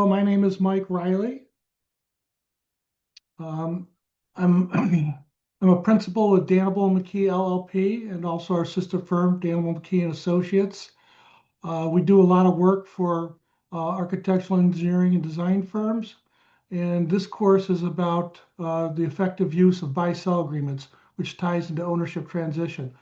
My name is Mike Riley. I'm I'm a principal with Danable McKee LLP and also our sister firm, Danable McKee and Associates. We do a lot of work for architectural engineering and design firms. And this course is about the effective use of buy-sell agreements, which ties into ownership transition.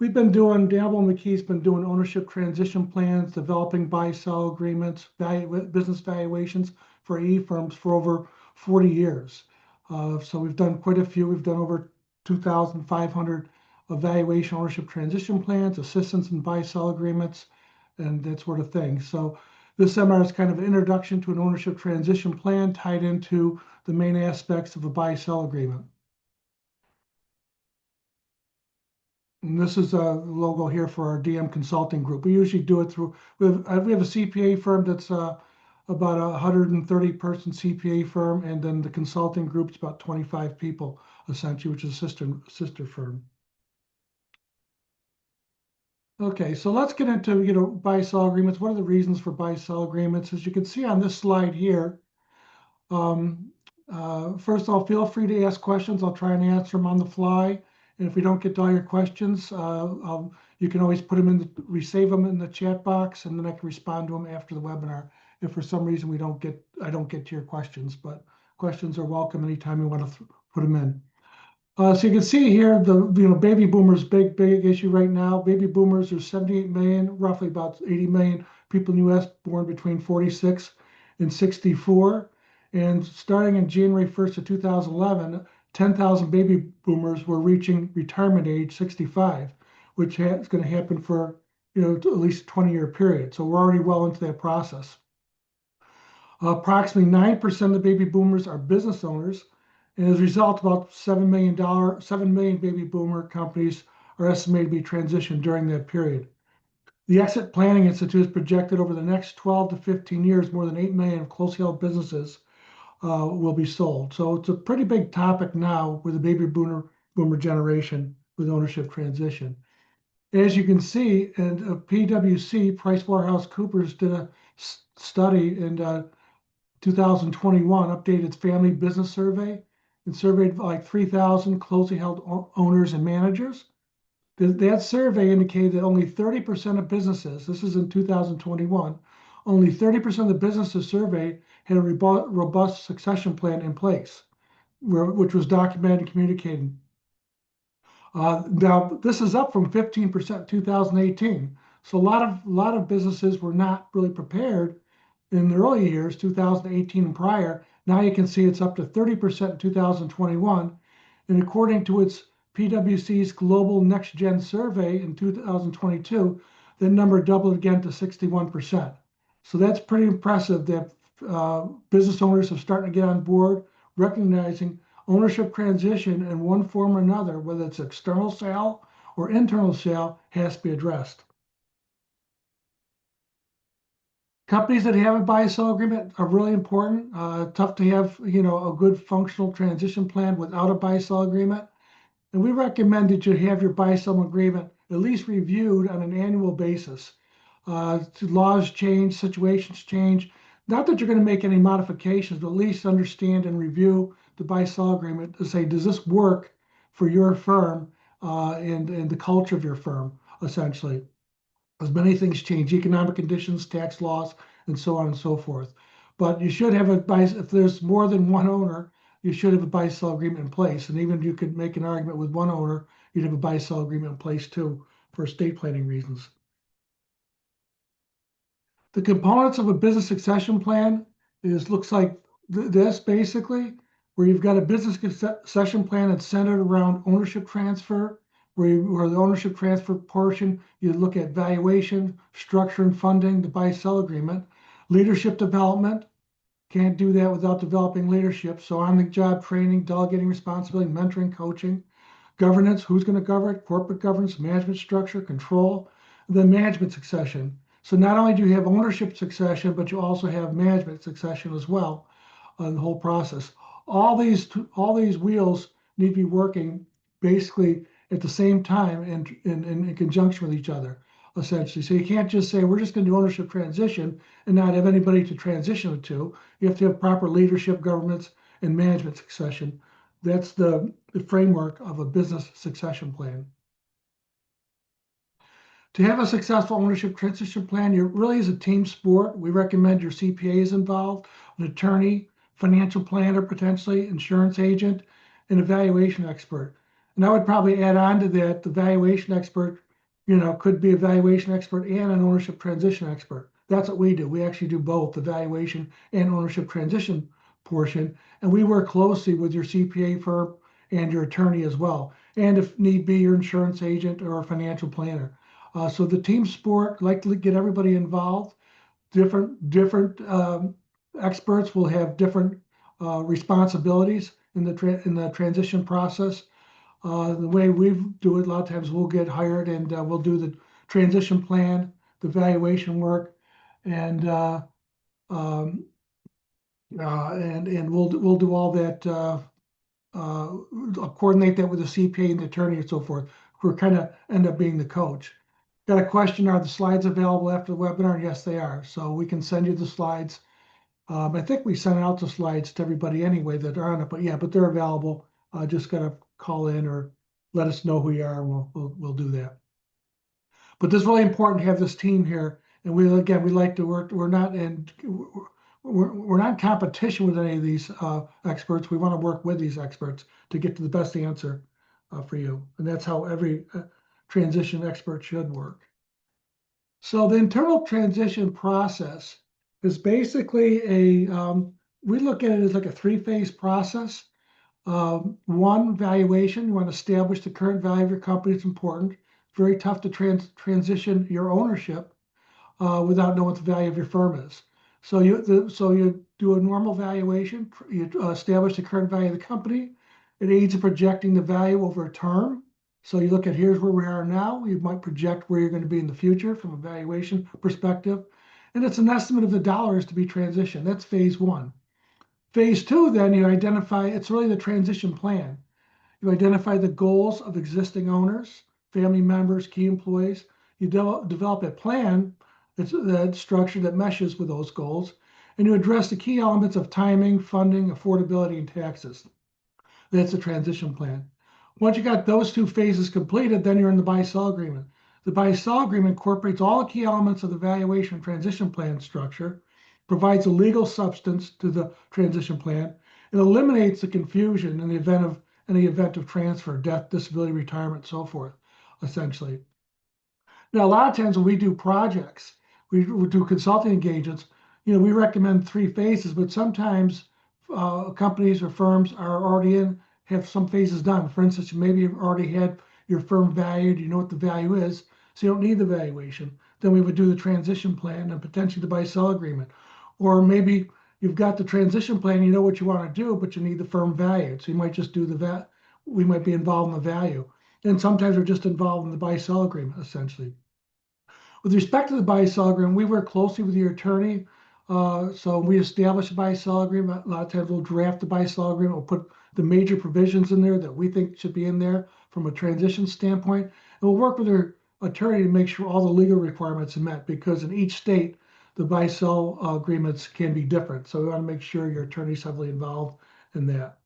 Danable McKee's been doing ownership transition plans, developing buy-sell agreements, business valuations for AE firms for over 40 years. So we've done quite a few. We've done over 2,500 valuation ownership transition plans, assistance and buy-sell agreements, and that sort of thing. So this seminar is kind of an introduction to an ownership transition plan tied into the main aspects of a buy-sell agreement. And this is a logo here for our DM Consulting Group. We usually do it through, we have a CPA firm that's about a 130 person CPA firm, and then the consulting group's about 25 people essentially, which is a sister firm. Okay, so let's get into buy-sell agreements. What are the reasons for buy-sell agreements? As you can see on this slide here, first of all, feel free to ask questions. I'll try and answer them on the fly. And if we don't get to all your questions, you can always save them in the chat box, and then I can respond to them after the webinar. If for some reason I don't get to your questions, but questions are welcome anytime you want to put them in. So you can see here the baby boomers big issue right now. Baby boomers, there's 78 million, roughly about 80 million people in the U.S. born between 46 and 64. And starting in January 1st of 2011, 10,000 baby boomers were reaching retirement age 65, which is going to happen for at least a 20-year period. So we're already well into that process. Approximately 9% of the baby boomers are business owners, and as a result, about $7 million baby boomer companies are estimated to be transitioned during that period. The Exit Planning Institute has projected over the next 12 to 15 years, more than 8 million of closely held businesses will be sold. So it's a pretty big topic now with the baby boomer generation with ownership transition. As you can see, and PwC, PricewaterhouseCoopers, did a study in 2021, updated its family business survey, and surveyed like 3,000 closely held owners and managers. That survey indicated that only 30% of businesses, this is in 2021, only 30% of the businesses surveyed had a robust succession plan in place, which was documented and communicated. Now, this is up from 15% in 2018. So a lot of businesses were not really prepared in the early years, 2018 and prior. Now you can see it's up to 30% in 2021. And according to its PwC's Global Next Gen Survey in 2022, the number doubled again to 61%. So that's pretty impressive that business owners have started to get on board, recognizing ownership transition in one form or another, whether it's external sale or internal sale, has to be addressed. Companies that have a buy-sell agreement are really important. Tough to have a good functional transition plan without a buy-sell agreement. And we recommend that you have your buy-sell agreement at least reviewed on an annual basis. Laws change, situations change. Not that you're going to make any modifications, but at least understand and review the buy-sell agreement to say, does this work for your firm and the culture of your firm, essentially? As many things change, economic conditions, tax laws, and so on and so forth. But you should have if there's more than one owner, you should have a buy-sell agreement in place. And even if you could make an argument with one owner, you'd have a buy-sell agreement in place too for estate planning reasons. The components of a business succession plan looks like this basically, where you've got a business succession plan that's centered around ownership transfer, where the ownership transfer portion, you look at valuation, structure and funding, the buy-sell agreement, leadership development. Can't do that without developing leadership. So on-the-job training, delegating responsibility, mentoring, coaching, governance, who's going to govern it, corporate governance, management structure, control, then management succession. So not only do you have ownership succession, but you also have management succession as well on the whole process. All these wheels need to be working basically at the same time and in conjunction with each other. essentially. So you can't just say, we're just going to do ownership transition and not have anybody to transition it to. You have to have proper leadership, governance, and management succession. That's the framework of a business succession plan. To have a successful ownership transition plan, it really is a team sport. We recommend your CPA is involved, an attorney, financial planner, potentially insurance agent, and a valuation expert. And I would probably add on to that, the valuation expert, could be a valuation expert and an ownership transition expert. That's what we do. We actually do both the valuation and ownership transition portion. And we work closely with your CPA firm and your attorney as well. And if need be, your insurance agent or a financial planner. So the team sport, like to get everybody involved. Different experts will have different responsibilities in the transition process. The way we do it, a lot of times we'll get hired and we'll do the transition plan, the valuation work, and um, and we'll do all that. Coordinate that with the CPA and the attorney and so forth. We're kind of end up being the coach. Got a question? Are the slides available after the webinar? Yes, they are. So we can send you the slides. I think we sent out the slides to everybody anyway that are on it, but yeah, but they're available. Just gotta call in or let us know who you are, and we'll do that. But this is really important to have this team here, and we like to work. We're not in competition with any of these experts. We want to work with these experts to get to the best answer for you, and that's how every transition expert should work. So the internal transition process is basically we look at it as like a three-phase process. One, valuation. You want to establish the current value of your company. It's important. Very tough to transition your ownership without knowing what the value of your firm is. So you do a normal valuation. You establish the current value of the company. It aids in projecting the value over a term. So you look at here's where we are now. You might project where you're going to be in the future from a valuation perspective. And it's an estimate of the dollars to be transitioned. That's phase one. Phase two, then you identify, it's really the transition plan. You identify the goals of existing owners, family members, key employees. You develop a plan that's that structure that meshes with those goals. And you address the key elements of timing, funding, affordability, and taxes. That's the transition plan. Once you got those two phases completed, then you're in the buy-sell agreement. The buy-sell agreement incorporates all the key elements of the valuation transition plan structure, provides a legal substance to the transition plan, and eliminates the confusion in the event of transfer, death, disability, retirement, so forth, essentially. Now, a lot of times when we do projects, we do consulting engagements, we recommend three phases, but sometimes companies or firms are already have some phases done. For instance, maybe you've already had your firm valued, you know what the value is, so you don't need the valuation. Then we would do the transition plan and potentially the buy-sell agreement. Or maybe you've got the transition plan, you know what you want to do, but you need the firm valued. So you might just do we might be involved in the value. And sometimes we're just involved in the buy-sell agreement, essentially. With respect to the buy-sell agreement, we work closely with your attorney. So we establish a buy-sell agreement. A lot of times we'll draft the buy-sell agreement. We'll put the major provisions in there that we think should be in there from a transition standpoint. And we'll work with our attorney to make sure all the legal requirements are met, because in each state, the buy-sell agreements can be different. So we want to make sure your attorney's heavily involved in that.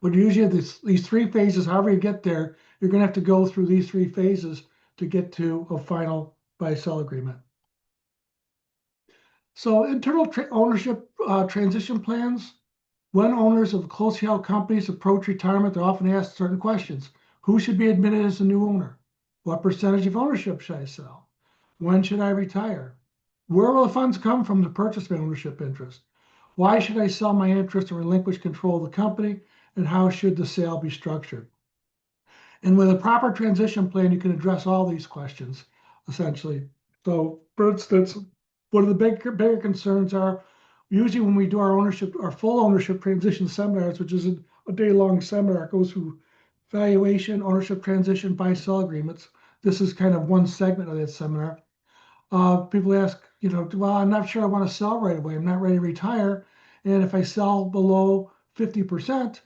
But usually these three phases, however you get there, you're going to have to go through these three phases to get to a final buy-sell agreement. So internal ownership transition plans. When owners of closely held companies approach retirement, they're often asked certain questions. Who should be admitted as a new owner? What percentage of ownership should I sell? When should I retire? Where will the funds come from to purchase my ownership interest? Why should I sell my interest and relinquish control of the company? And how should the sale be structured? And with a proper transition plan, you can address all these questions, essentially. So, for instance, one of the bigger concerns are usually when we do our full ownership transition seminars, which is a day-long seminar, it goes through valuation, ownership transition, buy-sell agreements. This is kind of one segment of that seminar. People ask, well, I'm not sure I want to sell right away. I'm not ready to retire. And if I sell below 50%,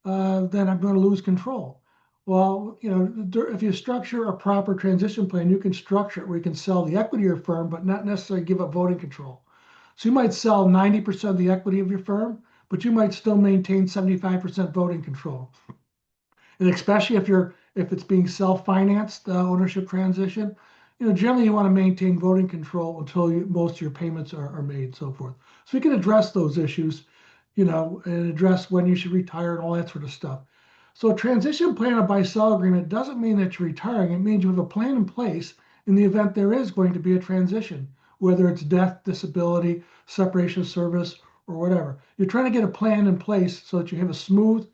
then I'm going to lose control. Well, if you structure a proper transition plan, you can structure it where you can sell the equity of your firm, but not necessarily give up voting control. So you might sell 90% of the equity of your firm, but you might still maintain 75% voting control. And especially if it's being self-financed, ownership transition, generally you want to maintain voting control until most of your payments are made and so forth. So we can address those issues, and address when you should retire and all that sort of stuff. So a transition plan, a buy-sell agreement doesn't mean that you're retiring. It means you have a plan in place in the event there is going to be a transition, whether it's death, disability, separation of service, or whatever. You're trying to get a plan in place so that you have a smooth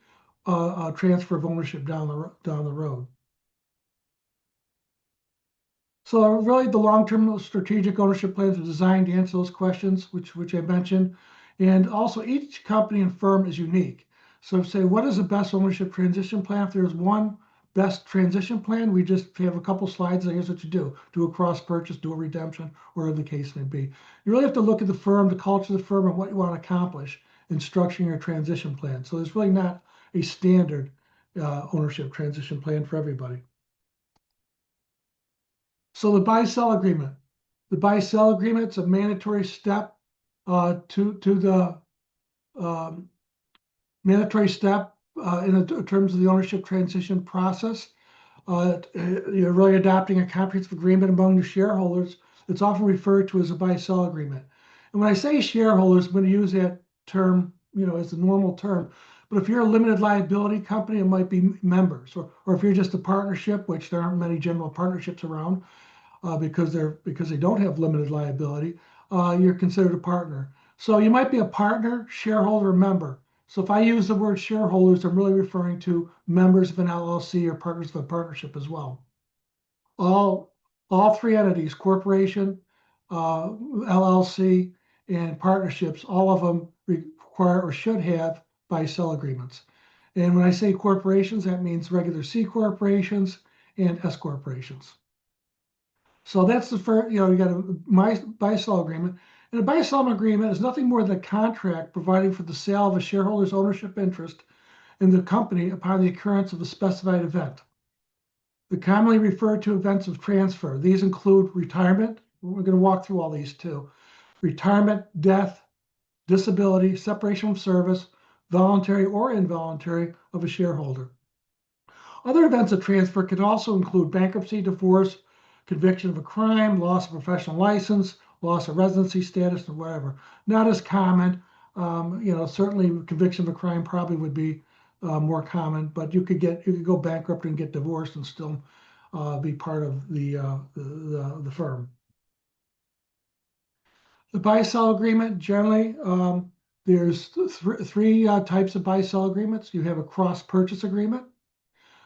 transfer of ownership down the road. So really, the long-term strategic ownership plans are designed to answer those questions, which I mentioned, and also each company and firm is unique. So say, what is the best ownership transition plan? If there's one best transition plan, we just have a couple slides. And here's what you do: do a cross purchase, do a redemption, whatever the case may be. You really have to look at the firm, the culture of the firm, and what you want to accomplish in structuring your transition plan. So there's really not a standard ownership transition plan for everybody. So the buy-sell agreement. The buy-sell agreement is a mandatory step to the um, mandatory step in terms of the ownership transition process. You're really adopting a comprehensive agreement among the shareholders. It's often referred to as a buy-sell agreement. And when I say shareholders, I'm going to use that term, as a normal term. But if you're a limited liability company, it might be members, or if you're just a partnership, which there aren't many general partnerships around, because they don't have limited liability, you're considered a partner. So you might be a partner, shareholder, or member. So if I use the word shareholders, I'm really referring to members of an LLC or partners of a partnership as well. All all three entities, corporation, LLC, and partnerships, all of them require or should have buy-sell agreements. And when I say corporations, that means regular C corporations and S corporations. So that's the first, you got a buy-sell agreement. And a buy-sell agreement is nothing more than a contract providing for the sale of a shareholder's ownership interest in the company upon the occurrence of a specified event. The commonly referred to events of transfer. These include retirement. We're going to walk through all these too. Retirement, death, disability, separation from service, voluntary or involuntary of a shareholder. Other events of transfer can also include bankruptcy, divorce, conviction of a crime, loss of professional license, loss of residency status, or whatever. Not as common. Certainly conviction of a crime probably would be more common, but you could go bankrupt and get divorced and still be part of the firm. The buy-sell agreement, generally, there's three types of buy-sell agreements. You have a cross-purchase agreement.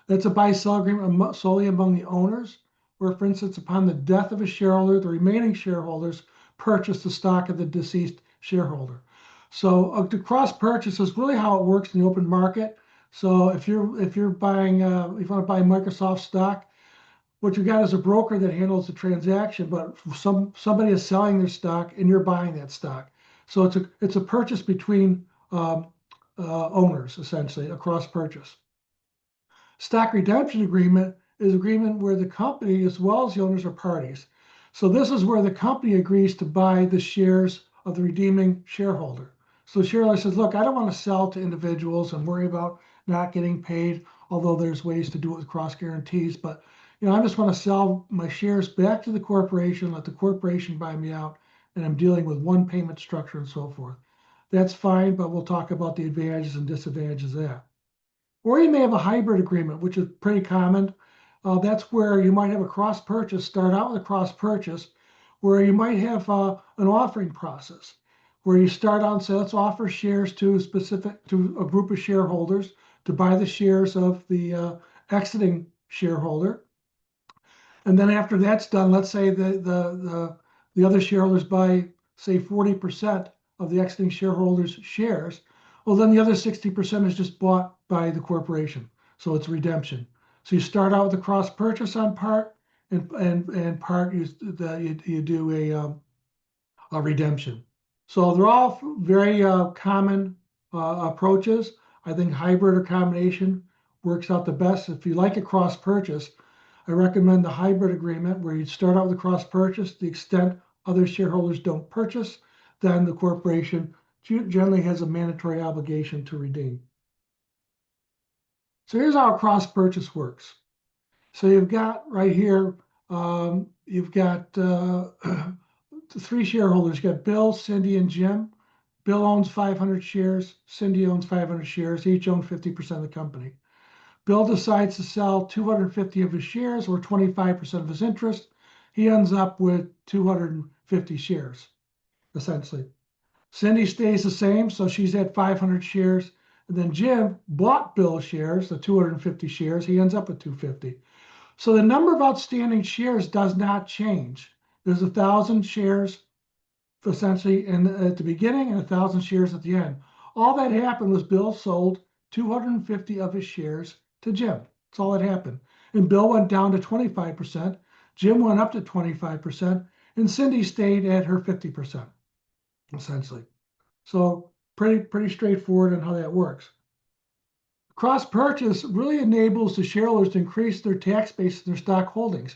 That's a buy-sell agreement solely among the owners, where, for instance, upon the death of a shareholder, the remaining shareholders purchase the stock of the deceased shareholder. So the cross-purchase is really how it works in the open market. So if you're buying, if you want to buy Microsoft stock, what you got is a broker that handles the transaction, but somebody is selling their stock and you're buying that stock. So it's a purchase between owners, essentially, a cross-purchase. Stock redemption agreement is agreement where the company as well as the owners are parties. So this is where the company agrees to buy the shares of the redeeming shareholder. So the shareholder says, look, I don't want to sell to individuals and worry about not getting paid, although there's ways to do it with cross guarantees. But I just want to sell my shares back to the corporation, let the corporation buy me out, and I'm dealing with one payment structure and so forth. That's fine, but we'll talk about the advantages and disadvantages of that. Or you may have a hybrid agreement, which is pretty common. That's where you might have a cross purchase, start out with a cross purchase, where you might have an offering process, where you start out and say, let's offer shares to a group of shareholders to buy the shares of the exiting shareholder. And then after that's done, let's say the other shareholders buy, say, 40% of the exiting shareholders' shares. Well, then the other 60% is just bought by the corporation. So it's redemption. So you start out with a cross purchase on part, and part you do a redemption. So they're all very common approaches. I think hybrid or combination works out the best. If you like a cross purchase, I recommend the hybrid agreement where you start out with a cross purchase. The extent other shareholders don't purchase, then the corporation generally has a mandatory obligation to redeem. So here's how a cross purchase works. So you've got right here, you've got the three shareholders. You've got Bill, Cindy, and Jim. Bill owns 500 shares. Cindy owns 500 shares. Each own 50% of the company. Bill decides to sell 250 of his shares or 25% of his interest. He ends up with 250 shares, essentially. Cindy stays the same, so she's at 500 shares. And then Jim bought Bill's shares, the 250 shares. He ends up with 250. So the number of outstanding shares does not change. There's 1,000 shares essentially at the beginning and 1,000 shares at the end. All that happened was Bill sold 250 of his shares to Jim. That's all that happened. And Bill went down to 25%. Jim went up to 25%, and Cindy stayed at her 50%, essentially. So pretty straightforward on how that works. Cross purchase really enables the shareholders to increase their tax base in their stock holdings,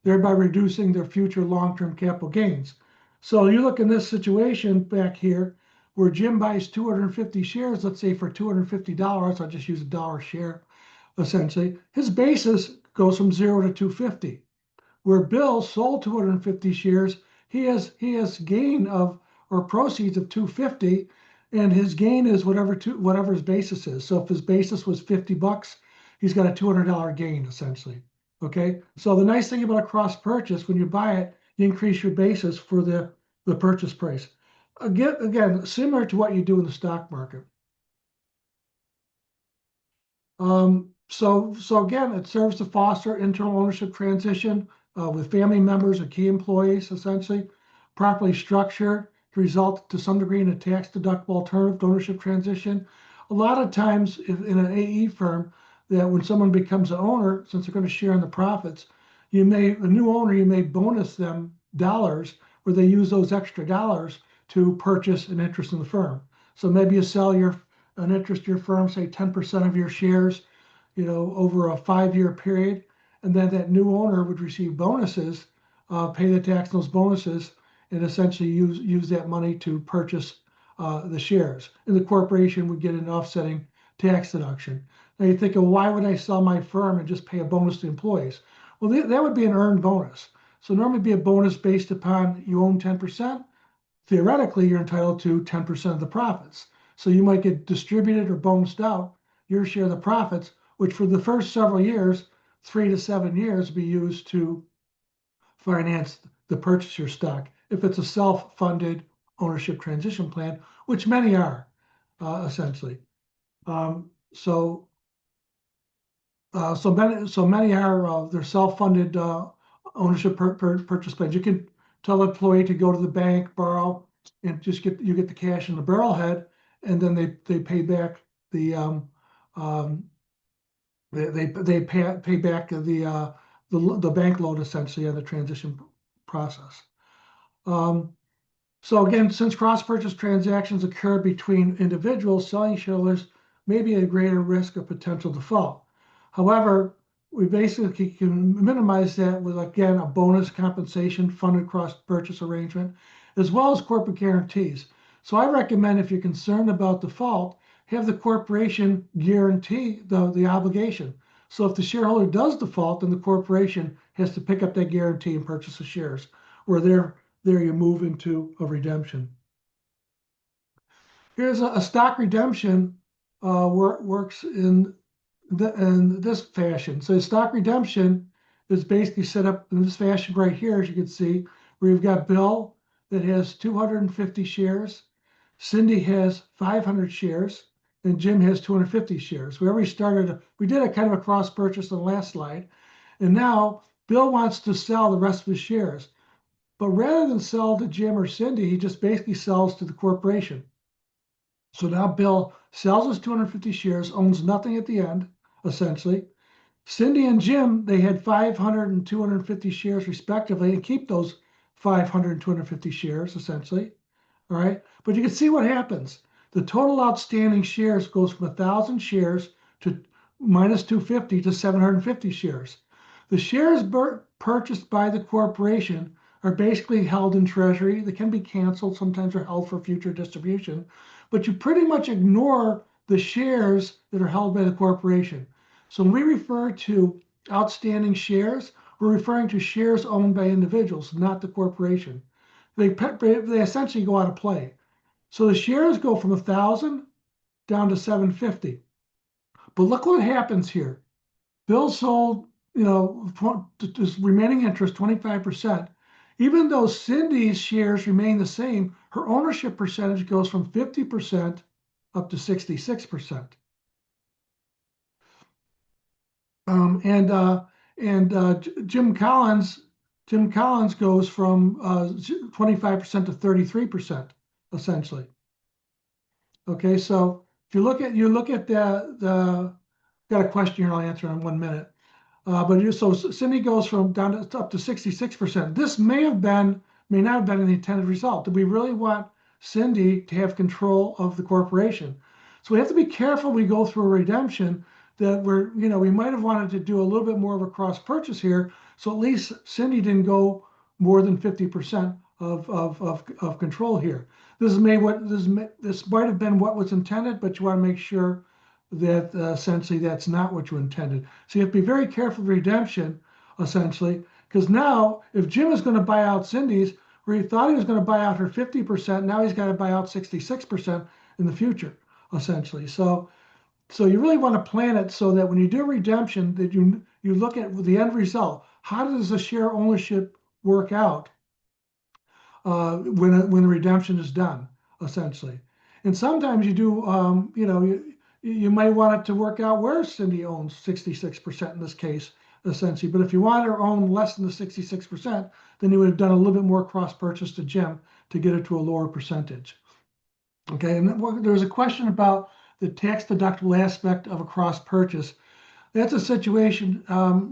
thereby reducing their future long-term capital gains. So you look in this situation back here where Jim buys 250 shares, let's say for $250, I'll just use $1 share, essentially. His basis goes from 0 to 250. Where Bill sold 250 shares, he has gain of or proceeds of 250, and his gain is whatever his basis is. So if his basis was $50, he's got a $200 gain essentially. Okay, so the nice thing about a cross purchase, when you buy it, you increase your basis for the purchase price. Again, similar to what you do in the stock market. So again, it serves to foster internal ownership transition with family members or key employees, essentially, properly structured to result to some degree in a tax-deductible alternative to ownership transition. A lot of times in an AE firm, that when someone becomes an owner, since they're going to share in the profits, a new owner, you may bonus them dollars where they use those extra dollars to purchase an interest in the firm. So maybe you sell an interest in your firm, say 10% of your shares, over a 5-year period, and then that new owner would receive bonuses, pay the tax on those bonuses, and essentially use that money to purchase the shares. And the corporation would get an offsetting tax deduction. Now you think, why would I sell my firm and just pay a bonus to employees? Well, that would be an earned bonus. So normally be a bonus based upon you own 10%. Theoretically, you're entitled to 10% of the profits. So you might get distributed or bonused out your share of the profits, which for the first several years, 3 to 7 years, be used to finance the purchase of your stock. If it's a self-funded ownership transition plan, which many are, essentially. So many are they're self-funded ownership purchase plans. You can tell the employee to go to the bank, borrow, and you get the cash in the barrelhead, and then they pay back the they pay back the bank loan essentially on the transition process. So again, since cross-purchase transactions occur between individuals, selling shareholders may be at a greater risk of potential default. However, we basically can minimize that with, again, a bonus compensation funded cross-purchase arrangement, as well as corporate guarantees. So I recommend, if you're concerned about default, have the corporation guarantee the obligation. So if the shareholder does default, then the corporation has to pick up that guarantee and purchase the shares, or there you move into a redemption. Here's a stock redemption works in this fashion. So stock redemption is basically set up in this fashion right here, as you can see, where you've got Bill that has 250 shares, Cindy has 500 shares, and Jim has 250 shares. We did a kind of a cross purchase on the last slide, and now Bill wants to sell the rest of his shares. But rather than sell to Jim or Cindy, he just basically sells to the corporation. So now Bill sells his 250 shares, owns nothing at the end, essentially. Cindy and Jim, they had 500 and 250 shares respectively, and keep those 500 and 250 shares, essentially. All right, but you can see what happens. The total outstanding shares goes from 1,000 shares to minus 250 to 750 shares. The shares purchased by the corporation are basically held in treasury. They can be canceled. Sometimes they're held for future distribution, but you pretty much ignore the shares that are held by the corporation. So when we refer to outstanding shares, we're referring to shares owned by individuals, not the corporation. They essentially go out of play. So the shares go from 1,000 down to 750. But look what happens here. Bill sold, this remaining interest 25%. Even though Cindy's shares remain the same, her ownership percentage goes from 50% up to 66%. Jim Collins goes from 25% to 33%, essentially. Okay, so if you look at the got a question here, I'll answer in 1 minute. So Cindy goes from down to up to 66%. This may not have been the intended result. Do we really want Cindy to have control of the corporation? So we have to be careful we go through a redemption that we might have wanted to do a little bit more of a cross purchase here. So at least Cindy didn't go more than 50% of control here. This might have been what was intended, but you want to make sure that essentially that's not what you intended. So you have to be very careful with redemption, essentially, because now if Jim is going to buy out Cindy's, where he thought he was going to buy out her 50%, now he's got to buy out 66% in the future, essentially. So you really want to plan it so that when you do redemption, that you look at the end result. How does the share ownership work out when the redemption is done, essentially? And sometimes you do, you might want it to work out where Cindy owns 66% in this case, essentially. But if you want her to own less than the 66%, then you would have done a little bit more cross purchase to Jim to get it to a lower percentage. Okay, and there was a question about the tax deductible aspect of a cross purchase. That's a situation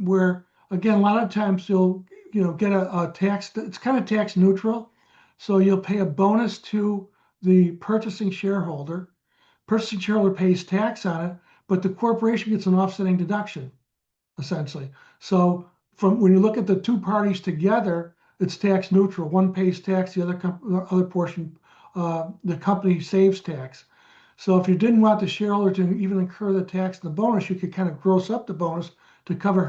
where, again, a lot of times you'll get a tax. It's kind of tax neutral, so you'll pay a bonus to the purchasing shareholder. Purchasing shareholder pays tax on it, but the corporation gets an offsetting deduction, essentially. So when you look at the two parties together, it's tax neutral. One pays tax, the other portion, the company saves tax. So if you didn't want the shareholder to even incur the tax and the bonus, you could kind of gross up the bonus to cover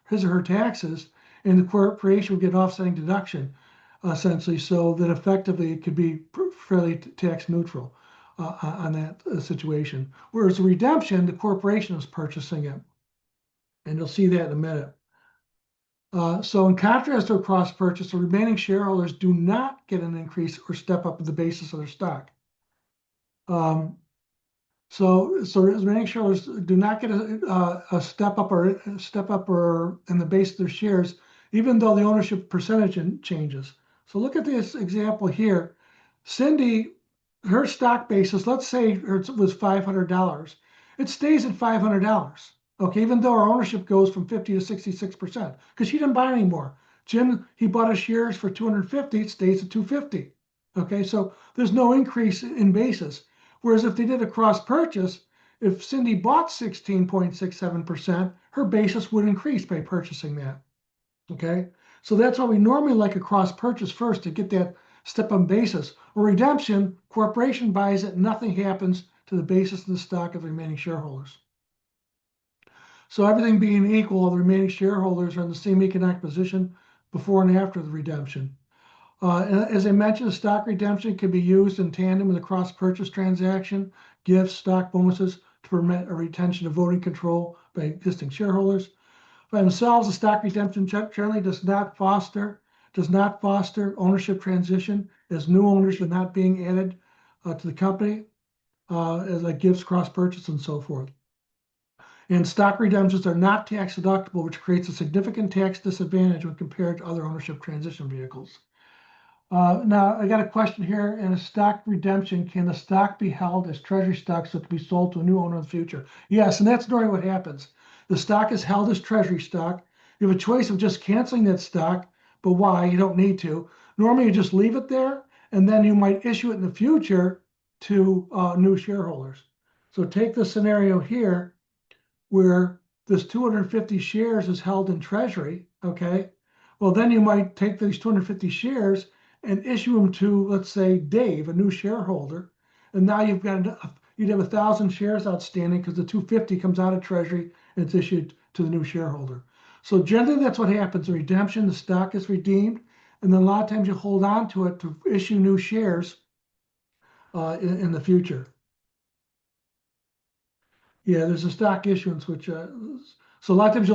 his or her taxes, and the corporation would get an offsetting deduction, essentially, so that effectively it could be fairly tax neutral on that situation. Whereas the redemption, the corporation is purchasing it. And you'll see that in a minute. So in contrast to a cross purchase, the remaining shareholders do not get an increase or step up in the basis of their stock. So remaining shareholders do not get a step up or in the base of their shares, even though the ownership percentage changes. So look at this example here. Cindy, her stock basis, let's say it was $500. It stays at $500. Okay, even though our ownership goes from 50 to 66%, because she didn't buy any more. Jim, he bought his shares for 250, it stays at 250. Okay, so there's no increase in basis. Whereas if they did a cross purchase, if Cindy bought 16.67%, her basis would increase by purchasing that. Okay, so that's why we normally like a cross purchase first to get that step on basis. Or redemption, corporation buys it, nothing happens to the basis of the stock of the remaining shareholders. So everything being equal, the remaining shareholders are in the same economic position before and after the redemption. As I mentioned, stock redemption can be used in tandem with a cross purchase transaction, gifts, stock bonuses to permit a retention of voting control by existing shareholders. By themselves, a stock redemption generally does not foster ownership transition, as new owners are not being added to the company, as like gifts, cross purchase, and so forth. And stock redemptions are not tax deductible, which creates a significant tax disadvantage when compared to other ownership transition vehicles. Now, I got a question here. In a stock redemption, can the stock be held as treasury stock so it can be sold to a new owner in the future? Yes, and that's normally what happens. The stock is held as treasury stock. You have a choice of just canceling that stock, but why? You don't need to. Normally, you just leave it there, and then you might issue it in the future to new shareholders. So take the scenario here where this 250 shares is held in treasury, okay? Well, then you might take these 250 shares and issue them to, let's say, Dave, a new shareholder. And now you'd have 1,000 shares outstanding because the 250 comes out of treasury and it's issued to the new shareholder. So generally that's what happens. Redemption, the stock is redeemed, and then a lot of times you hold on to it to issue new shares in the future. Yeah, there's a stock issuance, which so a lot of times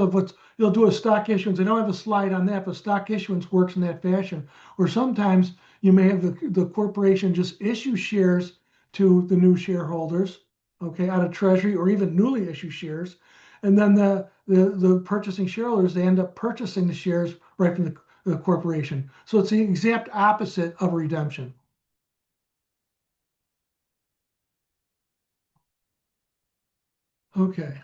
you'll do a stock issuance. I don't have a slide on that, but stock issuance works in that fashion. Or sometimes you may have the corporation just issue shares to the new shareholders, okay, out of treasury, or even newly issue shares, and then the purchasing shareholders, they end up purchasing the shares right from the corporation. So it's the exact opposite of a redemption. Okay.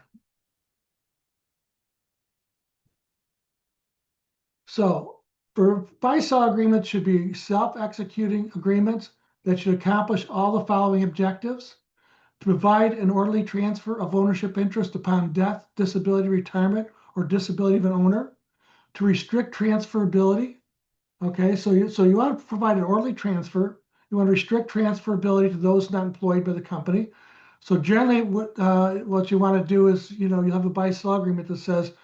So for buy-sell agreements should be self-executing agreements that should accomplish all the following objectives: to provide an orderly transfer of ownership interest upon death, disability, retirement, or disability of an owner; to restrict transferability. Okay, so you want to provide an orderly transfer. You want to restrict transferability to those not employed by the company. So generally, what you want to do is, you have a buy-sell agreement that says,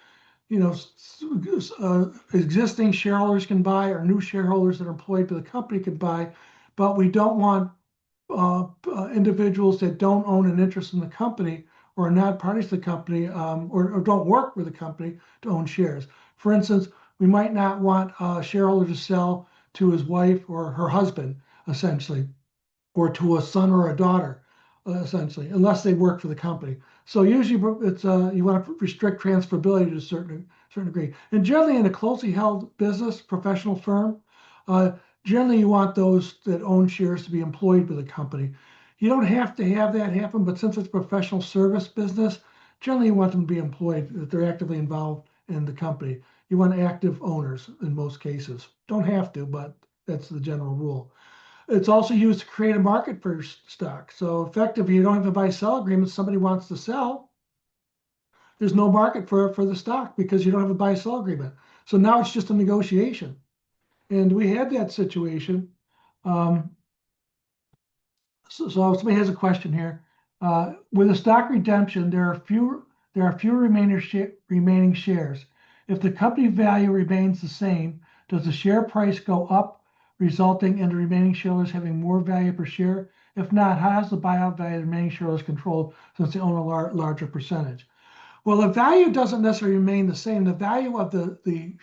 existing shareholders can buy, or new shareholders that are employed by the company can buy, but we don't want individuals that don't own an interest in the company or are not parties to the company, or don't work with the company, to own shares. For instance, we might not want a shareholder to sell to his wife or her husband, essentially, or to a son or a daughter, essentially, unless they work for the company. So usually it's you want to restrict transferability to a certain degree. And generally, in a closely held business, professional firm, uh, generally you want those that own shares to be employed by the company. You don't have to have that happen, but since it's a professional service business, generally you want them to be employed, that they're actively involved in the company. You want active owners in most cases. Don't have to, but that's the general rule. It's also used to create a market for your stock. So effectively, you don't have a buy-sell agreement. Somebody wants to sell, there's no market for the stock because you don't have a buy-sell agreement. So now it's just a negotiation. And we had that situation. Um, so somebody has a question here. With a stock redemption, there are fewer remaining shares. If the company value remains the same, does the share price go up, resulting in the remaining shareholders having more value per share? If not, how is the buyout value of the remaining shareholders controlled since they own a larger percentage? Well, the value doesn't necessarily remain the same. The value of the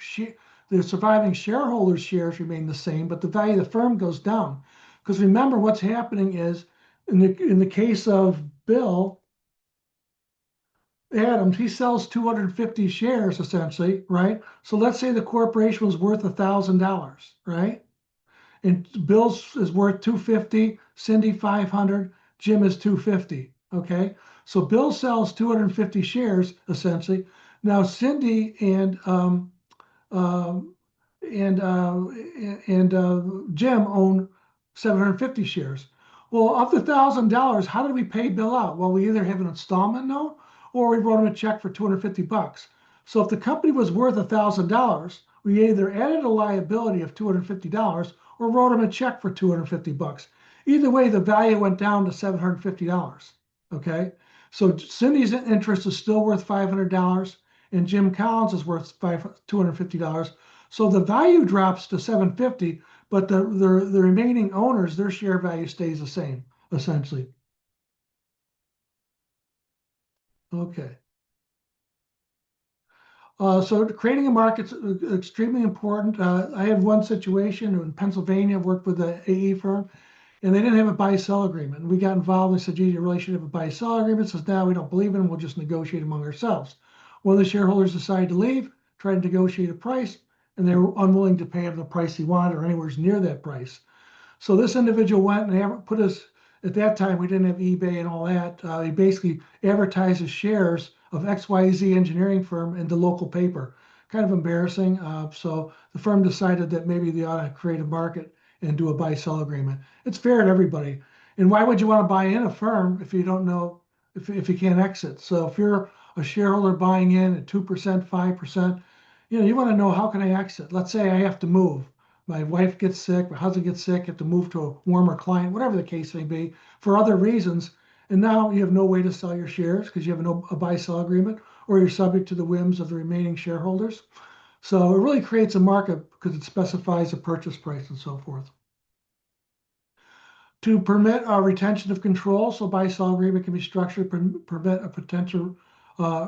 surviving shareholders' shares remain the same, but the value of the firm goes down. Because remember, what's happening is, in the case of Bill Adams, he sells 250 shares essentially, right? So let's say the corporation was worth $1,000, right? And Bill's is worth 250, Cindy 500, Jim is 250. Okay, so Bill sells 250 shares essentially. Now Cindy um, and uh, and Jim own 750 shares. Well, of the $1,000, how did we pay Bill out? Well, we either have an installment note or we wrote him a check for 250 bucks. So if the company was worth $1,000, we either added a liability of $250 or wrote him a check for 250 bucks. Either way, the value went down to $750. Okay, so Cindy's interest is still worth $500, and Jim Collins is worth $250. So the value drops to 750, but the remaining owners, their share value stays the same, essentially. Okay. So creating a market's extremely important. I had one situation in Pennsylvania. I worked with an AE firm, and they didn't have a buy-sell agreement. And we got involved and said, "Gee, you really should have a buy-sell agreement." Says, "Now we don't believe in them. We'll just negotiate among ourselves." One of the shareholders decided to leave, tried to negotiate a price, and they were unwilling to pay him the price he wanted or anywhere near that price. So this individual went and put us, at that time, we didn't have eBay and all that. He basically advertised his shares of XYZ engineering firm in the local paper. Kind of embarrassing. So the firm decided that maybe they ought to create a market and do a buy-sell agreement. It's fair to everybody. And why would you want to buy in a firm if you don't know if you can't exit? So if you're a shareholder buying in at 2%, 5%, you want to know, how can I exit? Let's say I have to move. My wife gets sick, my husband gets sick, have to move to a warmer climate, whatever the case may be, for other reasons. And now you have no way to sell your shares because you have a buy-sell agreement, or you're subject to the whims of the remaining shareholders. So it really creates a market because it specifies a purchase price and so forth. To permit retention of control, so buy-sell agreement can be structured to permit a potential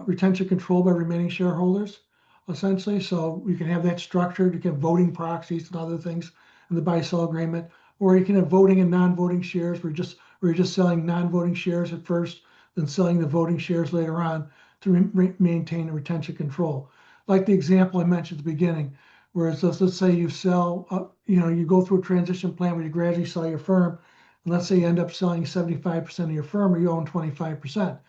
retention control by remaining shareholders, essentially. So you can have that structured. You can have voting proxies and other things in the buy-sell agreement, or you can have voting and non-voting shares where you're just selling non-voting shares at first, then selling the voting shares later on to maintain a retention control. Like the example I mentioned at the beginning, whereas let's say you sell, you go through a transition plan where you gradually sell your firm. And let's say you end up selling 75% of your firm, or you own 25%.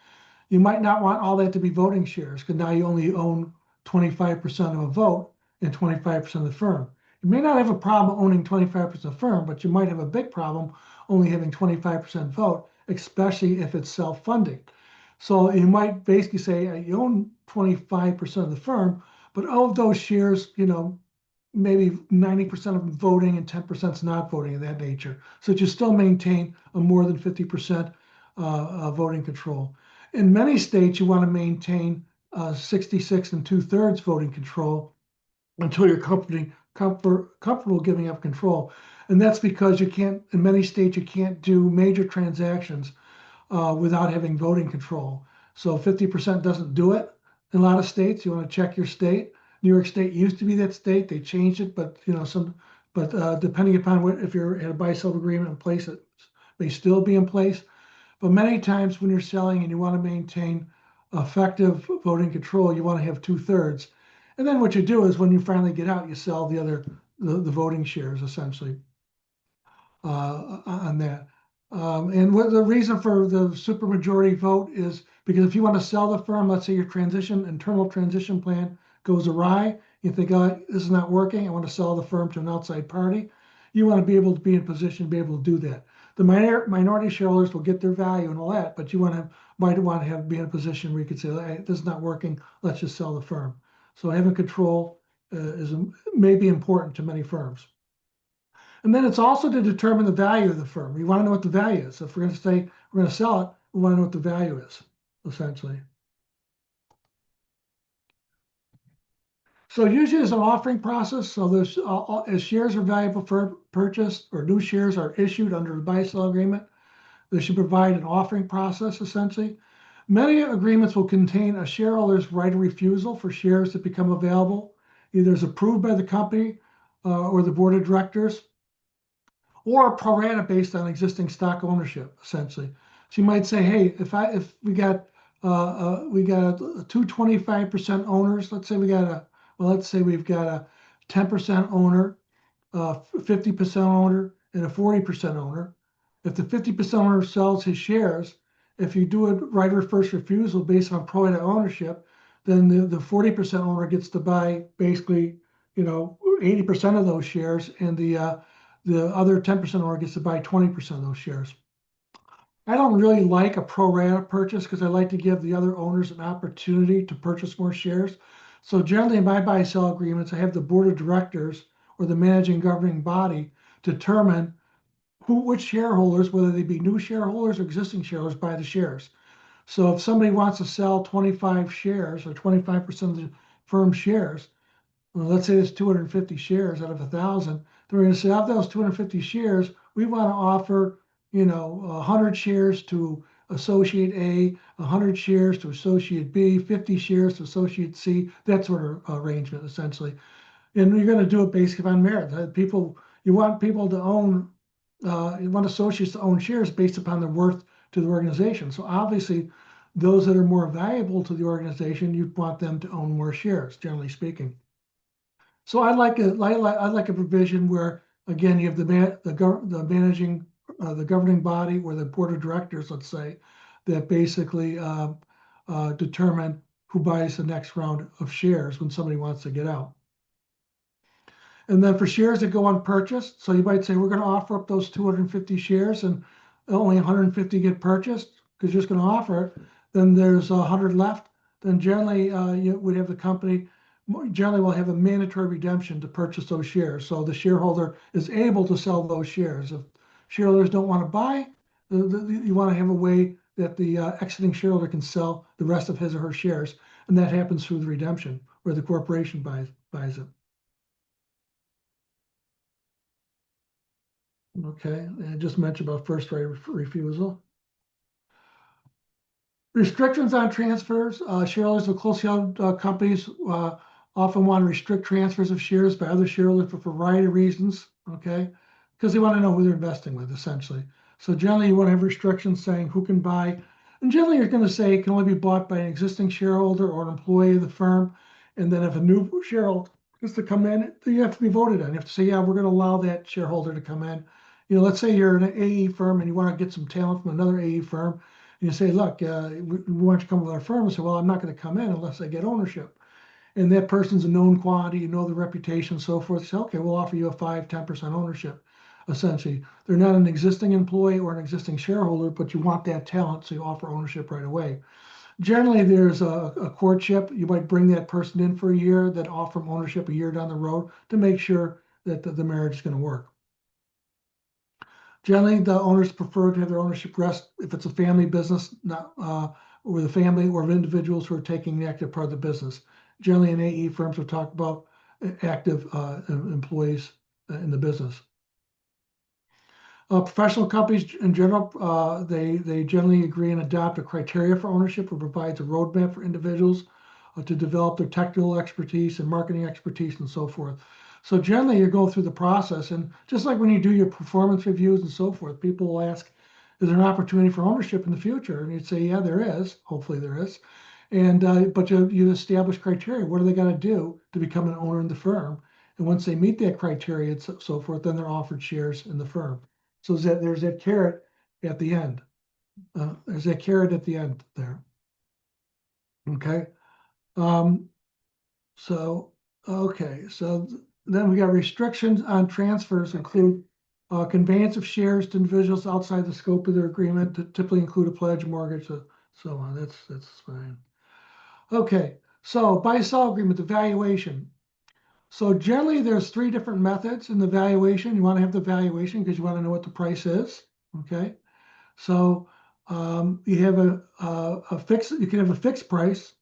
You might not want all that to be voting shares because now you only own 25% of a vote and 25% of the firm. You may not have a problem owning 25% of the firm, but you might have a big problem only having 25% vote, especially if it's self-funding. So you might basically say you own 25% of the firm, but of those shares, maybe 90% of them voting and 10% is not voting, of that nature. So that you still maintain a more than 50% voting control. In many states, you want to maintain 66 and 2/3 voting control until you're comfortable giving up control. And that's because in many states, you can't do major transactions without having voting control. So 50% doesn't do it. In a lot of states, you want to check your state. New York State used to be that state. They changed it, but depending upon if you're in a buy-sell agreement in place, it may still be in place. But many times when you're selling and you want to maintain effective voting control, you want to have 2/3. And then what you do is when you finally get out, you sell the voting shares essentially on that. And what the reason for the supermajority vote is because if you want to sell the firm, let's say your internal transition plan goes awry, you think, oh, this is not working, I want to sell the firm to an outside party, you want to be able to be in position to be able to do that. The minority shareholders will get their value and all that, but you might want to be in a position where you could say, hey, this is not working, let's just sell the firm. So having control may be important to many firms. And then it's also to determine the value of the firm. We want to know what the value is. So if we're going to say we're going to sell it, we want to know what the value is, essentially. So usually there's an offering process. So there's as shares are valuable for purchase or new shares are issued under the buy-sell agreement, they should provide an offering process, essentially. Many agreements will contain a shareholder's right of refusal for shares that become available, either as approved by the company or the board of directors, or pro rata based on existing stock ownership, essentially. So you might say, hey, if we got 225% owners, let's say we've got a 10% owner, 50% owner, and a 40% owner. If the 50% owner sells his shares, if you do a right of first refusal based on pro rata ownership, then the 40% owner gets to buy basically 80% of those shares, and the other 10% owner gets to buy 20% of those shares. I don't really like a pro rata purchase because I like to give the other owners an opportunity to purchase more shares. So generally in my buy-sell agreements, I have the board of directors or the managing governing body determine which shareholders, whether they be new shareholders or existing shareholders, buy the shares. So if somebody wants to sell 25 shares or 25% of the firm's shares, well, let's say there's 250 shares out of 1,000, they're going to say, of those 250 shares, we want to offer 100 shares to associate A, 100 shares to associate B, 50 shares to associate C, that sort of arrangement, essentially. And you're going to do it basically on merit. You want people to own, you want associates to own shares based upon their worth to the organization. So obviously, those that are more valuable to the organization, you want them to own more shares, generally speaking. So I like a provision where, again, you have the governing body or the board of directors, let's say, that basically determine who buys the next round of shares when somebody wants to get out. And then for shares that go unpurchased, so you might say we're going to offer up those 250 shares and only 150 get purchased because you're just going to offer it. Then there's 100 left. then generally you would have the company generally will have a mandatory redemption to purchase those shares. So the shareholder is able to sell those shares. If shareholders don't want to buy, you want to have a way that the exiting shareholder can sell the rest of his or her shares, and that happens through the redemption where the corporation buys it. Okay, and I just mentioned about first right of refusal. Restrictions on transfers. Shareholders of closely held companies often want to restrict transfers of shares by other shareholders for a variety of reasons, okay? Because they want to know who they're investing with, essentially. So generally, you want to have restrictions saying who can buy. And generally, you're going to say it can only be bought by an existing shareholder or an employee of the firm. And then if a new shareholder is to come in, you have to be voted on. You have to say, yeah, we're going to allow that shareholder to come in. Let's say you're an AE firm and you want to get some talent from another AE firm. And you say, look, we want you to come with our firm. I say, well, I'm not going to come in unless I get ownership. And that person's a known quantity, you know the reputation, and so forth. You say, okay, we'll offer you a 5-10% ownership. Essentially, they're not an existing employee or an existing shareholder, but you want that talent, so you offer ownership right away. Generally, there's a courtship. You might bring that person in for a year, then offer them ownership a year down the road to make sure that the marriage is going to work. Generally, the owners prefer to have their ownership rest if it's a family business, not with a family or of individuals who are taking the active part of the business. Generally, in AE firms, will talk about active employees in the business. Professional companies in general, they generally agree and adopt a criteria for ownership that provides a roadmap for individuals to develop their technical expertise and marketing expertise and so forth. So generally, you go through the process, and just like when you do your performance reviews and so forth, people will ask, "Is there an opportunity for ownership in the future?" And you'd say, "Yeah, there is. Hopefully, there is." And but you establish criteria. What do they got to do to become an owner in the firm? And once they meet that criteria and so forth, then they're offered shares in the firm. So there's that carrot at the end. There's that carrot at the end there. Okay. Um, so okay. So then we got restrictions on transfers include conveyance of shares to individuals outside the scope of their agreement to typically include a pledge, mortgage, so on. That's fine. Okay. So buy-sell agreement, the valuation. So generally, there's 3 different methods in the valuation. You want to have the valuation because you want to know what the price is. Okay. So you have a fixed. You can have a fixed price.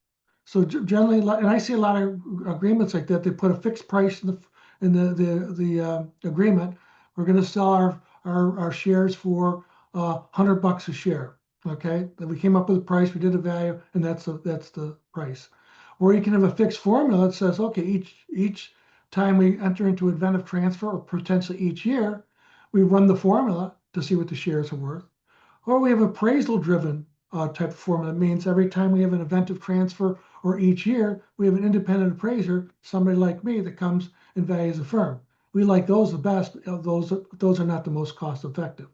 So generally, and I see a lot of agreements like that. They put a fixed price in the agreement. We're going to sell our shares for $100 a share. Okay, then we came up with a price. We did a value, and that's the price. Or you can have a fixed formula that says, okay, each time we enter into an event of transfer, or potentially each year, we run the formula to see what the shares are worth. Or we have appraisal-driven type of formula. That means every time we have an event of transfer or each year, we have an independent appraiser, somebody like me, that comes and values the firm. We like those the best. Those are not the most cost effective.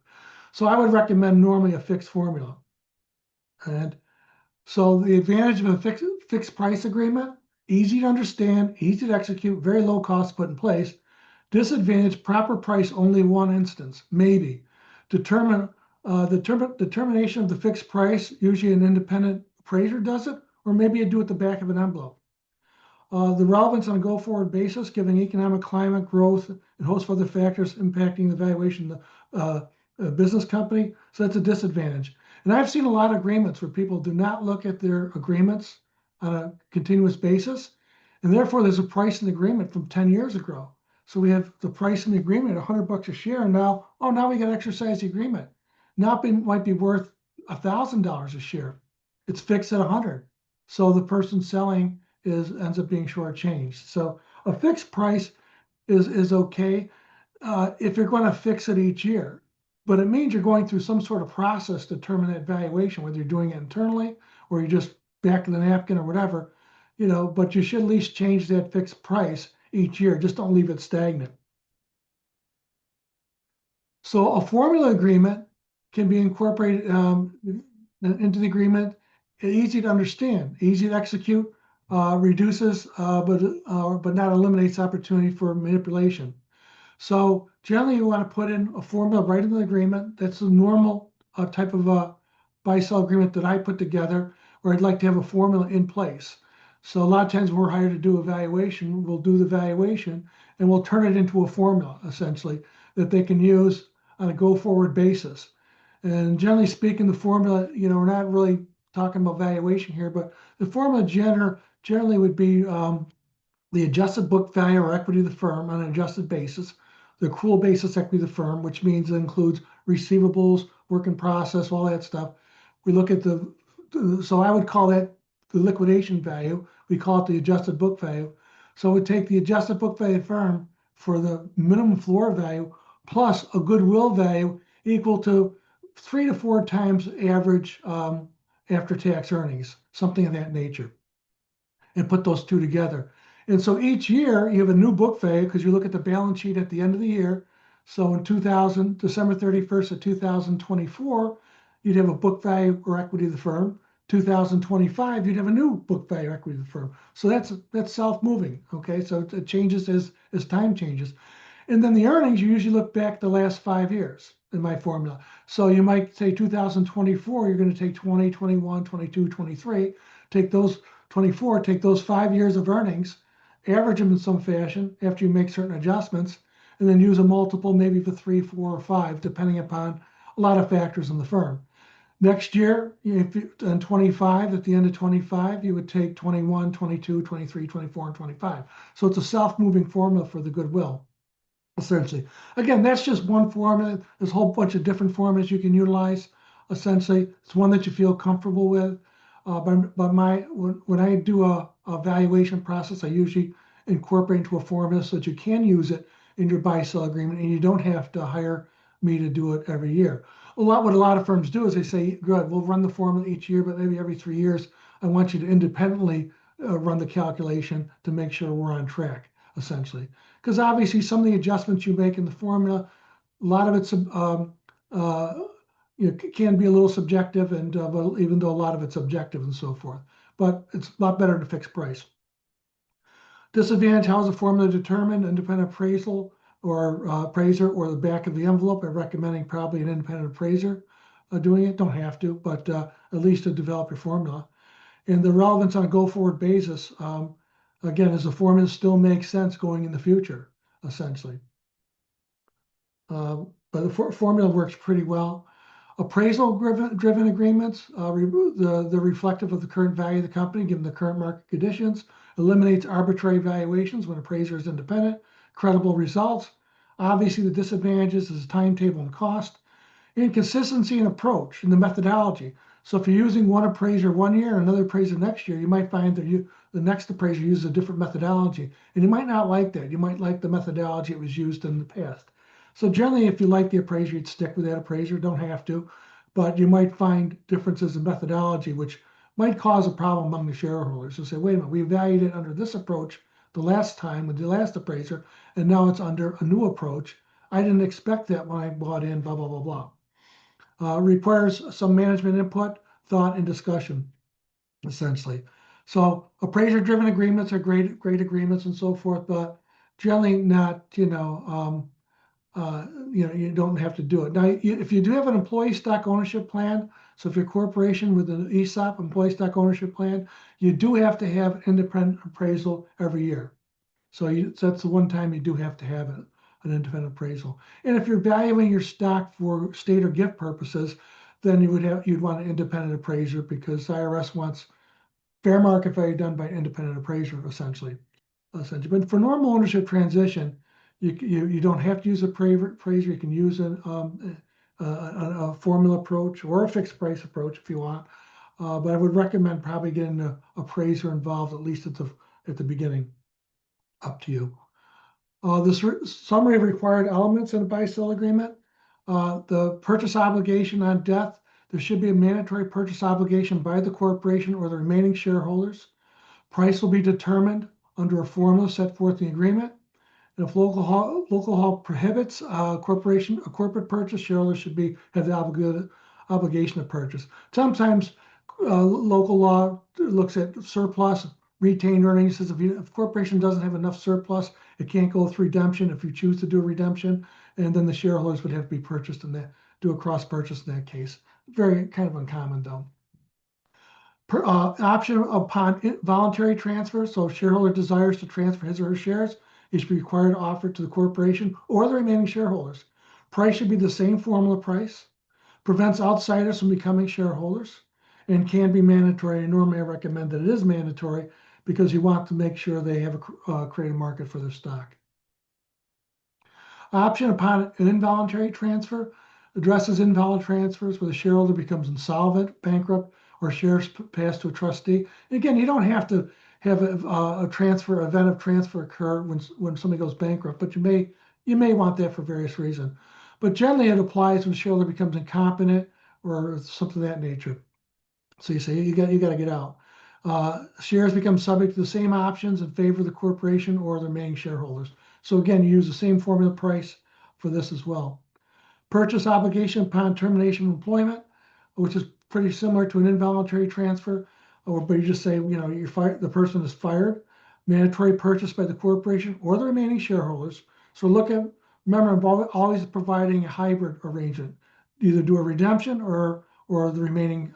So I would recommend normally a fixed formula. And so the advantage of a fixed price agreement, easy to understand, easy to execute, very low cost to put in place. Disadvantage, proper price only one instance, maybe. Determination of the fixed price, usually an independent appraiser does it, or maybe you do it at the back of an envelope. The relevance on a go-forward basis, given economic climate, growth, and a host of other factors impacting the valuation of the business company. So that's a disadvantage. And I've seen a lot of agreements where people do not look at their agreements on a continuous basis. And therefore, there's a price in the agreement from 10 years ago. So we have the price in the agreement, $100 a share. And now we got to exercise the agreement. Now it might be worth $1,000 a share. It's fixed at 100. So the person selling ends up being shortchanged. So a fixed price is okay if you're going to fix it each year, but it means you're going through some sort of process to determine that valuation, whether you're doing it internally or you're just back of the napkin or whatever, but you should at least change that fixed price each year. Just don't leave it stagnant. So a formula agreement can be incorporated into the agreement. Easy to understand, easy to execute, reduces but not eliminates opportunity for manipulation. So generally, you want to put in a formula right in the agreement. That's the normal type of buy-sell agreement that I put together. or I'd like to have a formula in place. So a lot of times we're hired to do a valuation, we'll do the valuation and we'll turn it into a formula essentially that they can use on a go-forward basis. And generally speaking, the formula, we're not really talking about valuation here, but the formula generally would be the adjusted book value or equity of the firm on an adjusted basis, the accrual basis equity of the firm, which means it includes receivables, work in process, all that stuff. We look at so I would call that the liquidation value. We call it the adjusted book value. So we take the adjusted book value of the firm for the minimum floor value plus a goodwill value equal to 3 to 4 times average after-tax earnings, something of that nature, and put those two together. And so each year you have a new book value because you look at the balance sheet at the end of the year. So in December 31st of 2024, you'd have a book value or equity of the firm. 2025, you'd have a new book value equity of the firm. So that's self-moving. Okay, so it changes as time changes. And then the earnings, you usually look back the last 5 years in my formula. So you might say 2024, you're going to take 20, 21, 22, 23, take those 24, take those 5 years of earnings, average them in some fashion after you make certain adjustments, and then use a multiple maybe for 3, 4, or 5, depending upon a lot of factors in the firm. Next year, on 25, at the end of 25, you would take 21, 22, 23, 24, and 25. So it's a self-moving formula for the goodwill, essentially. Again, that's just one formula. There's a whole bunch of different formulas you can utilize. Essentially, it's one that you feel comfortable with. But when I do a valuation process, I usually incorporate into a formula so that you can use it in your buy-sell agreement, and you don't have to hire me to do it every year. What a lot of firms do is they say, good, we'll run the formula each year, but maybe every 3 years, I want you to independently run the calculation to make sure we're on track, essentially. Because obviously some of the adjustments you make in the formula, a lot of it's can be a little subjective, and even though a lot of it's objective and so forth. But it's a lot better to fix price. Disadvantage: how is the formula determined? Independent appraisal or appraiser, or the back of the envelope. I'm recommending probably an independent appraiser doing it. Don't have to, but at least to develop your formula. And the relevance on a go-forward basis, again, is the formula still makes sense going in the future, essentially. But the formula works pretty well. Appraisal-driven agreements, the reflective of the current value of the company given the current market conditions, eliminates arbitrary valuations when appraiser is independent, credible results. Obviously, the disadvantages is timetable and cost, inconsistency in approach and the methodology. So if you're using one appraiser one year and another appraiser next year, you might find that the next appraiser uses a different methodology, and you might not like that. You might like the methodology that was used in the past. So generally, if you like the appraiser, you'd stick with that appraiser. Don't have to, but you might find differences in methodology, which might cause a problem among the shareholders. You'll say, wait a minute, we valued it under this approach the last time with the last appraiser, and now it's under a new approach. I didn't expect that when I bought in, blah, blah, blah, blah. Requires some management input, thought, and discussion, essentially. So appraiser-driven agreements are great agreements and so forth, but generally not, you don't have to do it. Now, if you do have an employee stock ownership plan, so if you're a corporation with an ESOP, employee stock ownership plan, you do have to have independent appraisal every year. So that's the one time you do have to have an independent appraisal. And if you're valuing your stock for state or gift purposes, then you'd want an independent appraiser, because IRS wants fair market value done by an independent appraiser, essentially. But for normal ownership transition, you don't have to use a appraiser. You can use a formula approach or a fixed price approach if you want. But I would recommend probably getting an appraiser involved, at least at the beginning. Up to you. This summary of required elements in a buy-sell agreement. The purchase obligation on death. There should be a mandatory purchase obligation by the corporation or the remaining shareholders. Price will be determined under a formula set forth in the agreement. And if local law prohibits a corporate purchase, shareholders should have the obligation to purchase. Sometimes local law looks at surplus, retained earnings. Says if a corporation doesn't have enough surplus, it can't go through redemption if you choose to do a redemption, and then the shareholders would have to be purchased in that, do a cross purchase in that case. Very kind of uncommon though. Option upon voluntary transfer. So if shareholder desires to transfer his or her shares, he should be required to offer it to the corporation or the remaining shareholders. Price should be the same formula price. Prevents outsiders from becoming shareholders and can be mandatory. And normally I recommend that it is mandatory because you want to make sure they have a create a market for their stock. Option upon an involuntary transfer addresses invalid transfers where the shareholder becomes insolvent, bankrupt, or shares pass to a trustee. And again, you don't have to have a transfer event of transfer occur when somebody goes bankrupt, but you may want that for various reasons. But generally, it applies when the shareholder becomes incompetent or something of that nature. So you say you got to get out. Shares become subject to the same options in favor of the corporation or the remaining shareholders. So again, you use the same formula price for this as well. Purchase obligation upon termination of employment, which is pretty similar to an involuntary transfer, but you just say, you're fired, the person is fired. Mandatory purchase by the corporation or the remaining shareholders. So remember, I'm always providing a hybrid arrangement. Either do a redemption or the remaining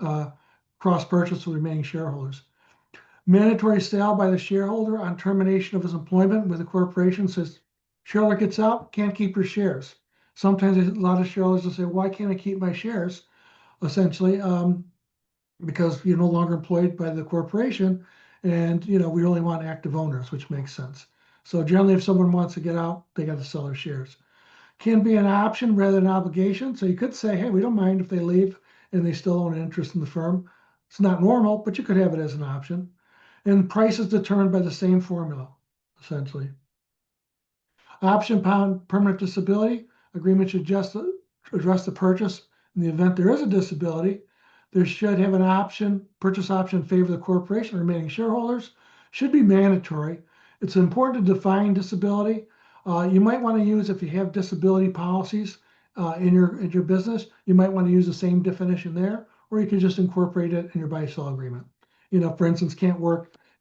cross purchase with remaining shareholders. Mandatory sale by the shareholder on termination of his employment with the corporation. Says shareholder gets out, can't keep your shares. Sometimes a lot of shareholders will say, why can't I keep my shares? Essentially, because you're no longer employed by the corporation and we only want active owners, which makes sense. So generally, if someone wants to get out, they got to sell their shares. Can be an option rather than an obligation. So you could say, hey, we don't mind if they leave and they still own an interest in the firm. It's not normal, but you could have it as an option. And price is determined by the same formula, essentially. Option upon permanent disability. Agreement should just address the purchase in the event there is a disability. There should have an option, purchase option in favor of the corporation or remaining shareholders. Should be mandatory. It's important to define disability. You might want to use, if you have disability policies in your business, you might want to use the same definition there, or you could just incorporate it in your buy-sell agreement. For instance,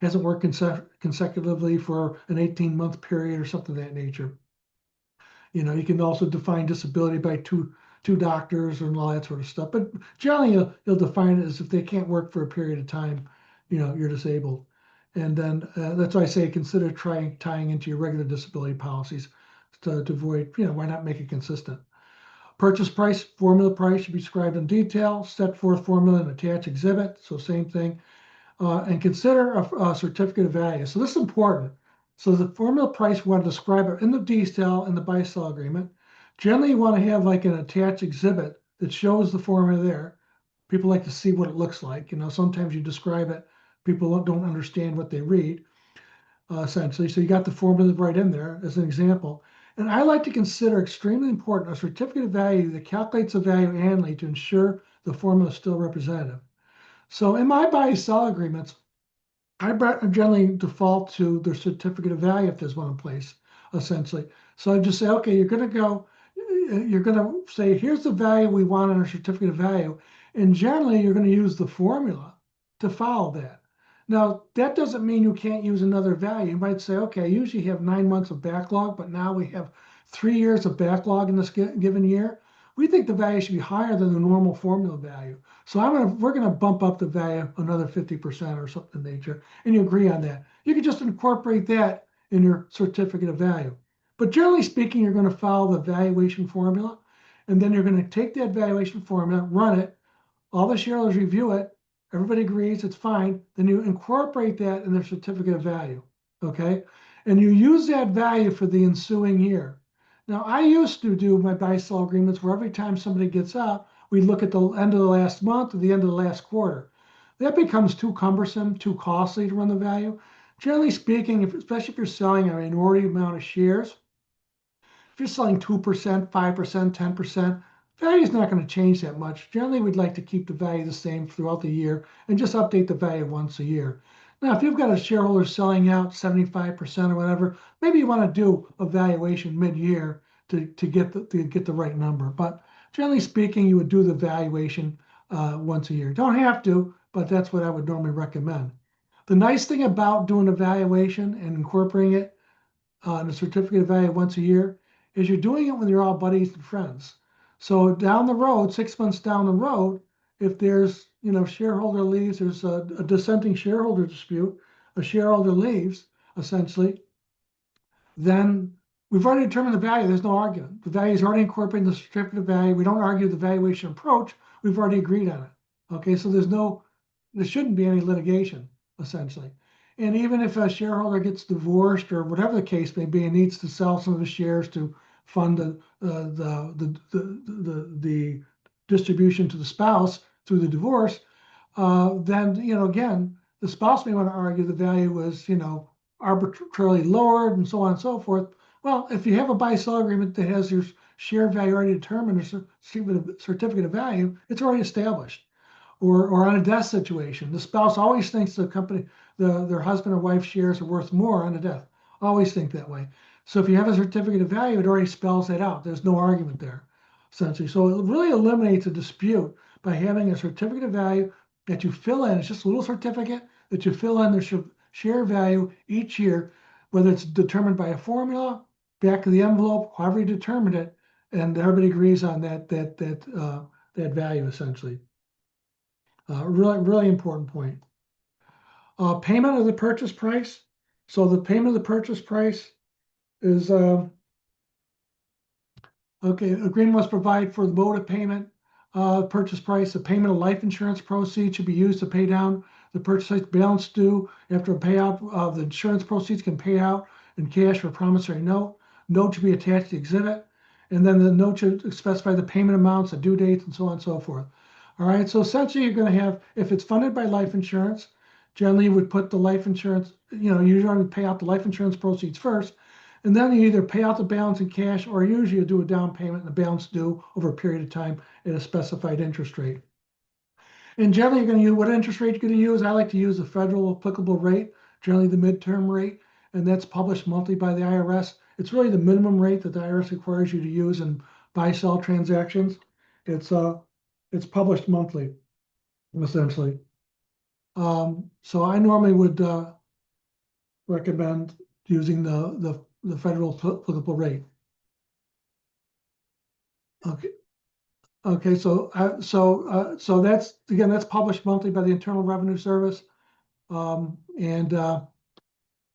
hasn't worked consecutively for an 18-month period or something of that nature. You can also define disability by two doctors and all that sort of stuff. But generally, you'll define it as if they can't work for a period of time, you're disabled. And then that's why I say consider tying into your regular disability policies to avoid, why not make it consistent? Purchase price, formula price should be described in detail, set forth formula and attach exhibit. So same thing. And consider a certificate of value. So this is important. So the formula price, we want to describe it in the detail in the buy-sell agreement. Generally, you want to have like an attached exhibit that shows the formula there. People like to see what it looks like. Sometimes you describe it, people don't understand what they read, essentially. So you got the formula right in there as an example. And I like to consider extremely important a certificate of value that calculates the value annually to ensure the formula is still representative. So in my buy-sell agreements, I generally default to the certificate of value if there's one in place, essentially. So I just say, okay, you're going to say, here's the value we want in our certificate of value. And generally, you're going to use the formula to follow that. Now, that doesn't mean you can't use another value. You might say, okay, I usually have 9 months of backlog, but now we have 3 years of backlog in this given year. We think the value should be higher than the normal formula value. So we're going to bump up the value another 50% or something of nature, and you agree on that. You can just incorporate that in your certificate of value. But generally speaking, you're going to follow the valuation formula, and then you're going to take that valuation formula, run it, all the shareholders review it, everybody agrees it's fine, then you incorporate that in their certificate of value, okay? And you use that value for the ensuing year. Now, I used to do my buy-sell agreements where every time somebody gets out, we look at the end of the last month or the end of the last quarter. That becomes too cumbersome, too costly to run the value. Generally speaking, especially if you're selling a minority amount of shares, if you're selling 2%, 5%, 10%, value is not going to change that much. Generally, we'd like to keep the value the same throughout the year and just update the value once a year. Now, if you've got a shareholder selling out 75% or whatever, maybe you want to do a valuation mid-year to get the right number. But generally speaking, you would do the valuation once a year. Don't have to, but that's what I would normally recommend. The nice thing about doing a valuation and incorporating it in a certificate of value once a year is you're doing it when you're all buddies and friends. So down the road, 6 months down the road, if there's, shareholder leaves, there's a dissenting shareholder dispute, a shareholder leaves, essentially, then we've already determined the value. There's no argument. The value is already incorporated in the certificate of value. We don't argue the valuation approach. We've already agreed on it. Okay, so there shouldn't be any litigation, essentially. And even if a shareholder gets divorced or whatever the case may be and needs to sell some of the shares to fund the distribution to the spouse through the divorce, then, again, the spouse may want to argue the value was, arbitrarily lowered and so on and so forth. Well, if you have a buy-sell agreement that has your share value already determined, or certificate of value, it's already established. Or on a death situation, the spouse always thinks the company, their husband or wife shares are worth more on a death. Always think that way. So if you have a certificate of value, it already spells that out. There's no argument there, essentially. So it really eliminates a dispute by having a certificate of value that you fill in. It's just a little certificate that you fill in the share value each year, whether it's determined by a formula, back of the envelope, however you determined it, and everybody agrees on that value, essentially. Really important point. Payment of the purchase price. So the payment of the purchase price is okay. Agreement must provide for the mode of payment, purchase price. The payment of life insurance proceeds should be used to pay down the purchase price balance due. After a payout of the insurance proceeds can pay out in cash or promissory note. Note should be attached to the exhibit, and then the note should specify the payment amounts, the due dates, and so on and so forth. All right, so essentially you're going to have, if it's funded by life insurance, generally you would put the life insurance, usually would pay out the life insurance proceeds first, and then you either pay out the balance in cash or usually you do a down payment and the balance due over a period of time at a specified interest rate. And generally you're going to use, what interest rate you're going to use? I like to use the federal applicable rate, generally the midterm rate, and that's published monthly by the IRS. It's really the minimum rate that the IRS requires you to use in buy-sell transactions. It's published monthly, essentially. So I normally would recommend using the federal applicable rate. Okay. Okay. So that's, again, that's published monthly by the Internal Revenue Service, and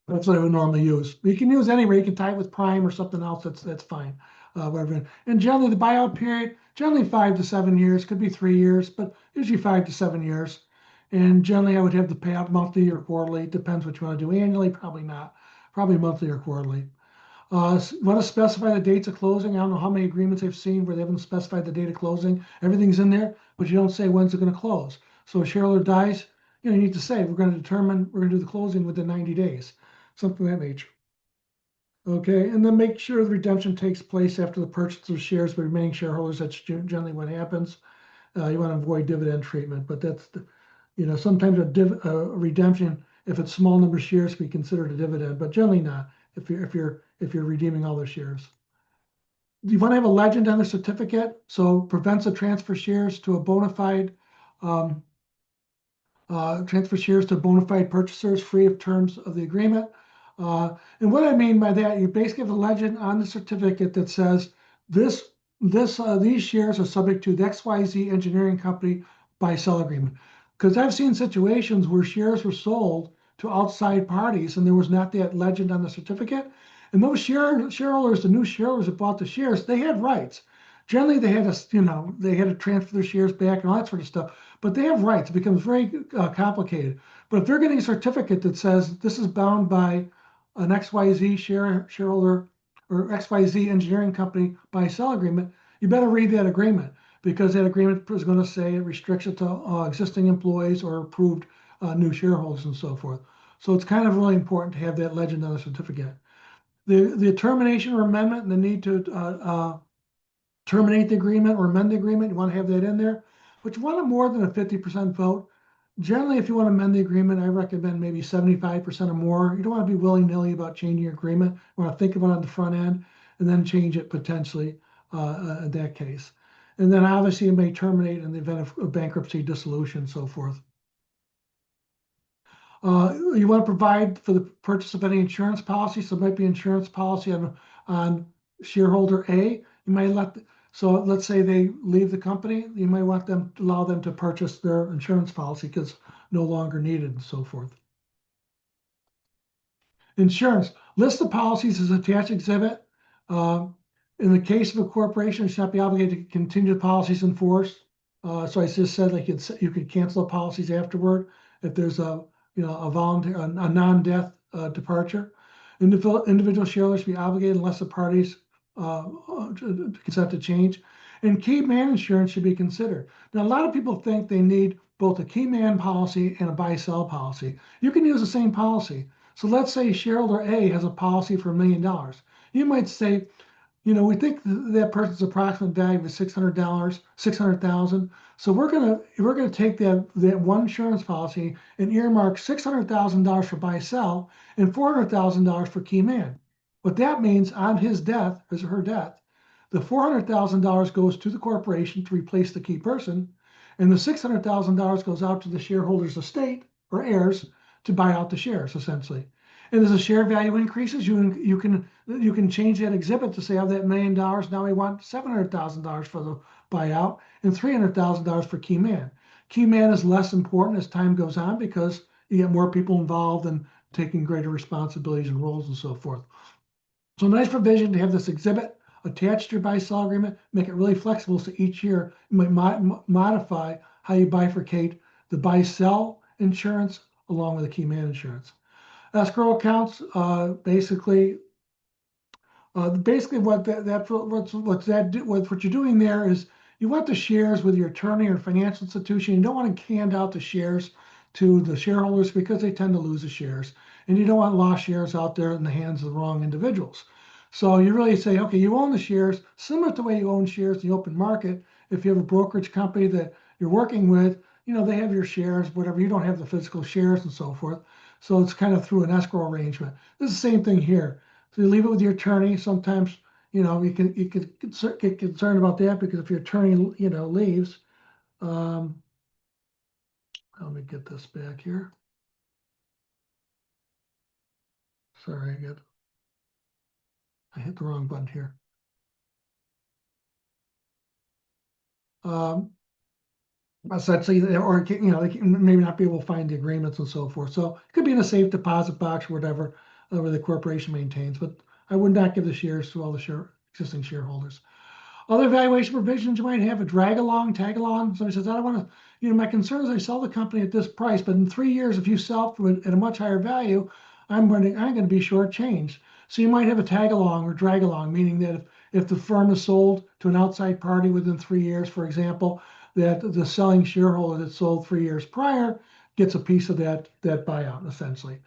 that's what I would normally use. You can use any rate. You can tie it with prime or something else. That's fine. Whatever. And generally, the buyout period, generally 5 to 7 years, could be 3 years, but usually 5 to 7 years. And generally, I would have the payout monthly or quarterly. Depends what you want to do. Annually, probably not. Probably monthly or quarterly. Want to specify the dates of closing? I don't know how many agreements I've seen where they haven't specified the date of closing. Everything's in there, but you don't say when's it going to close. So a shareholder dies, you need to say we're going to do the closing within 90 days, something of that nature. Okay, and then make sure the redemption takes place after the purchase of shares by remaining shareholders. That's generally what happens. You want to avoid dividend treatment, but that's sometimes a redemption, if it's small number of shares, can be considered a dividend, but generally not if you're redeeming all the shares. You want to have a legend on the certificate, so prevents the transfer shares to a bona fide purchasers free of terms of the agreement. And what I mean by that, you basically have a legend on the certificate that says these shares are subject to the XYZ Engineering Company buy-sell agreement. Because I've seen situations where shares were sold to outside parties and there was not that legend on the certificate. And those shareholders, the new shareholders that bought the shares, they had rights. Generally, they had to transfer their shares back and all that sort of stuff. But they have rights. It becomes very complicated. But if they're getting a certificate that says this is bound by an XYZ shareholder or XYZ Engineering Company buy-sell agreement, you better read that agreement, because that agreement is going to say it restricts it to existing employees or approved new shareholders and so forth. So it's kind of really important to have that legend on the certificate. The termination or amendment and the need to terminate the agreement or amend the agreement, you want to have that in there. But you want more than a 50% vote. Generally, if you want to amend the agreement, I recommend maybe 75% or more. You don't want to be willy-nilly about changing your agreement. You want to think about it on the front end and then change it potentially in that case. And then obviously you may terminate in the event of bankruptcy, dissolution, and so forth. You want to provide for the purchase of any insurance policy. So it might be insurance policy on shareholder A. You might So let's say they leave the company, you might want them to allow them to purchase their insurance policy because no longer needed and so forth. Insurance, list the policies as attached exhibit. Uh, in the case of a corporation, it should not be obligated to continue the policies in force. So I just said like you could cancel the policies afterward if there's a voluntary, a non-death departure. Individual shareholders should be obligated unless the parties consent to change. And key man insurance should be considered. Now, a lot of people think they need both a key man policy and a buy-sell policy. You can use the same policy. So let's say shareholder A has a policy for $1 million. You might say, we think that person's approximate value is $600, 600,000. So we're gonna take that one insurance policy and earmark $600,000 for buy sell and $400,000 for key man. What that means on his death, his or her death, the $400,000 goes to the corporation to replace the key person, and the $600,000 goes out to the shareholder's estate or heirs to buy out the shares, essentially. And as the share value increases, you can change that exhibit to say, of that $1 million, now we want $700,000 for the buyout and $300,000 for key man. Key man is less important as time goes on because you get more people involved and taking greater responsibilities and roles and so forth. So nice provision to have this exhibit attached to your buy-sell agreement, make it really flexible so each year you might modify how you bifurcate the buy-sell insurance along with the key man insurance. Escrow accounts, basically what you're doing there is you want the shares with your attorney or financial institution. You don't want to hand out the shares to the shareholders because they tend to lose the shares, and you don't want lost shares out there in the hands of the wrong individuals. So you really say, okay, you own the shares, similar to the way you own shares in the open market. If you have a brokerage company that you're working with, they have your shares, whatever. You don't have the physical shares and so forth. So it's kind of through an escrow arrangement. This is the same thing here. So you leave it with your attorney. Sometimes, you can get concerned about that because if your attorney, leaves, let me get this back here. Sorry, I hit the wrong button here. Essentially, or they can maybe not be able to find the agreements and so forth. So it could be in a safe deposit box or whatever, where the corporation maintains. But I would not give the shares to all the existing shareholders. Other valuation provisions you might have a drag along, tag along. Somebody says, I don't want to, my concern is I sell the company at this price, but in 3 years, if you sell at a much higher value, I'm going to be shortchanged. So you might have a tag along or drag along, meaning that if the firm is sold to an outside party within 3 years, for example, that the selling shareholder that sold 3 years prior gets a piece of that buyout, essentially,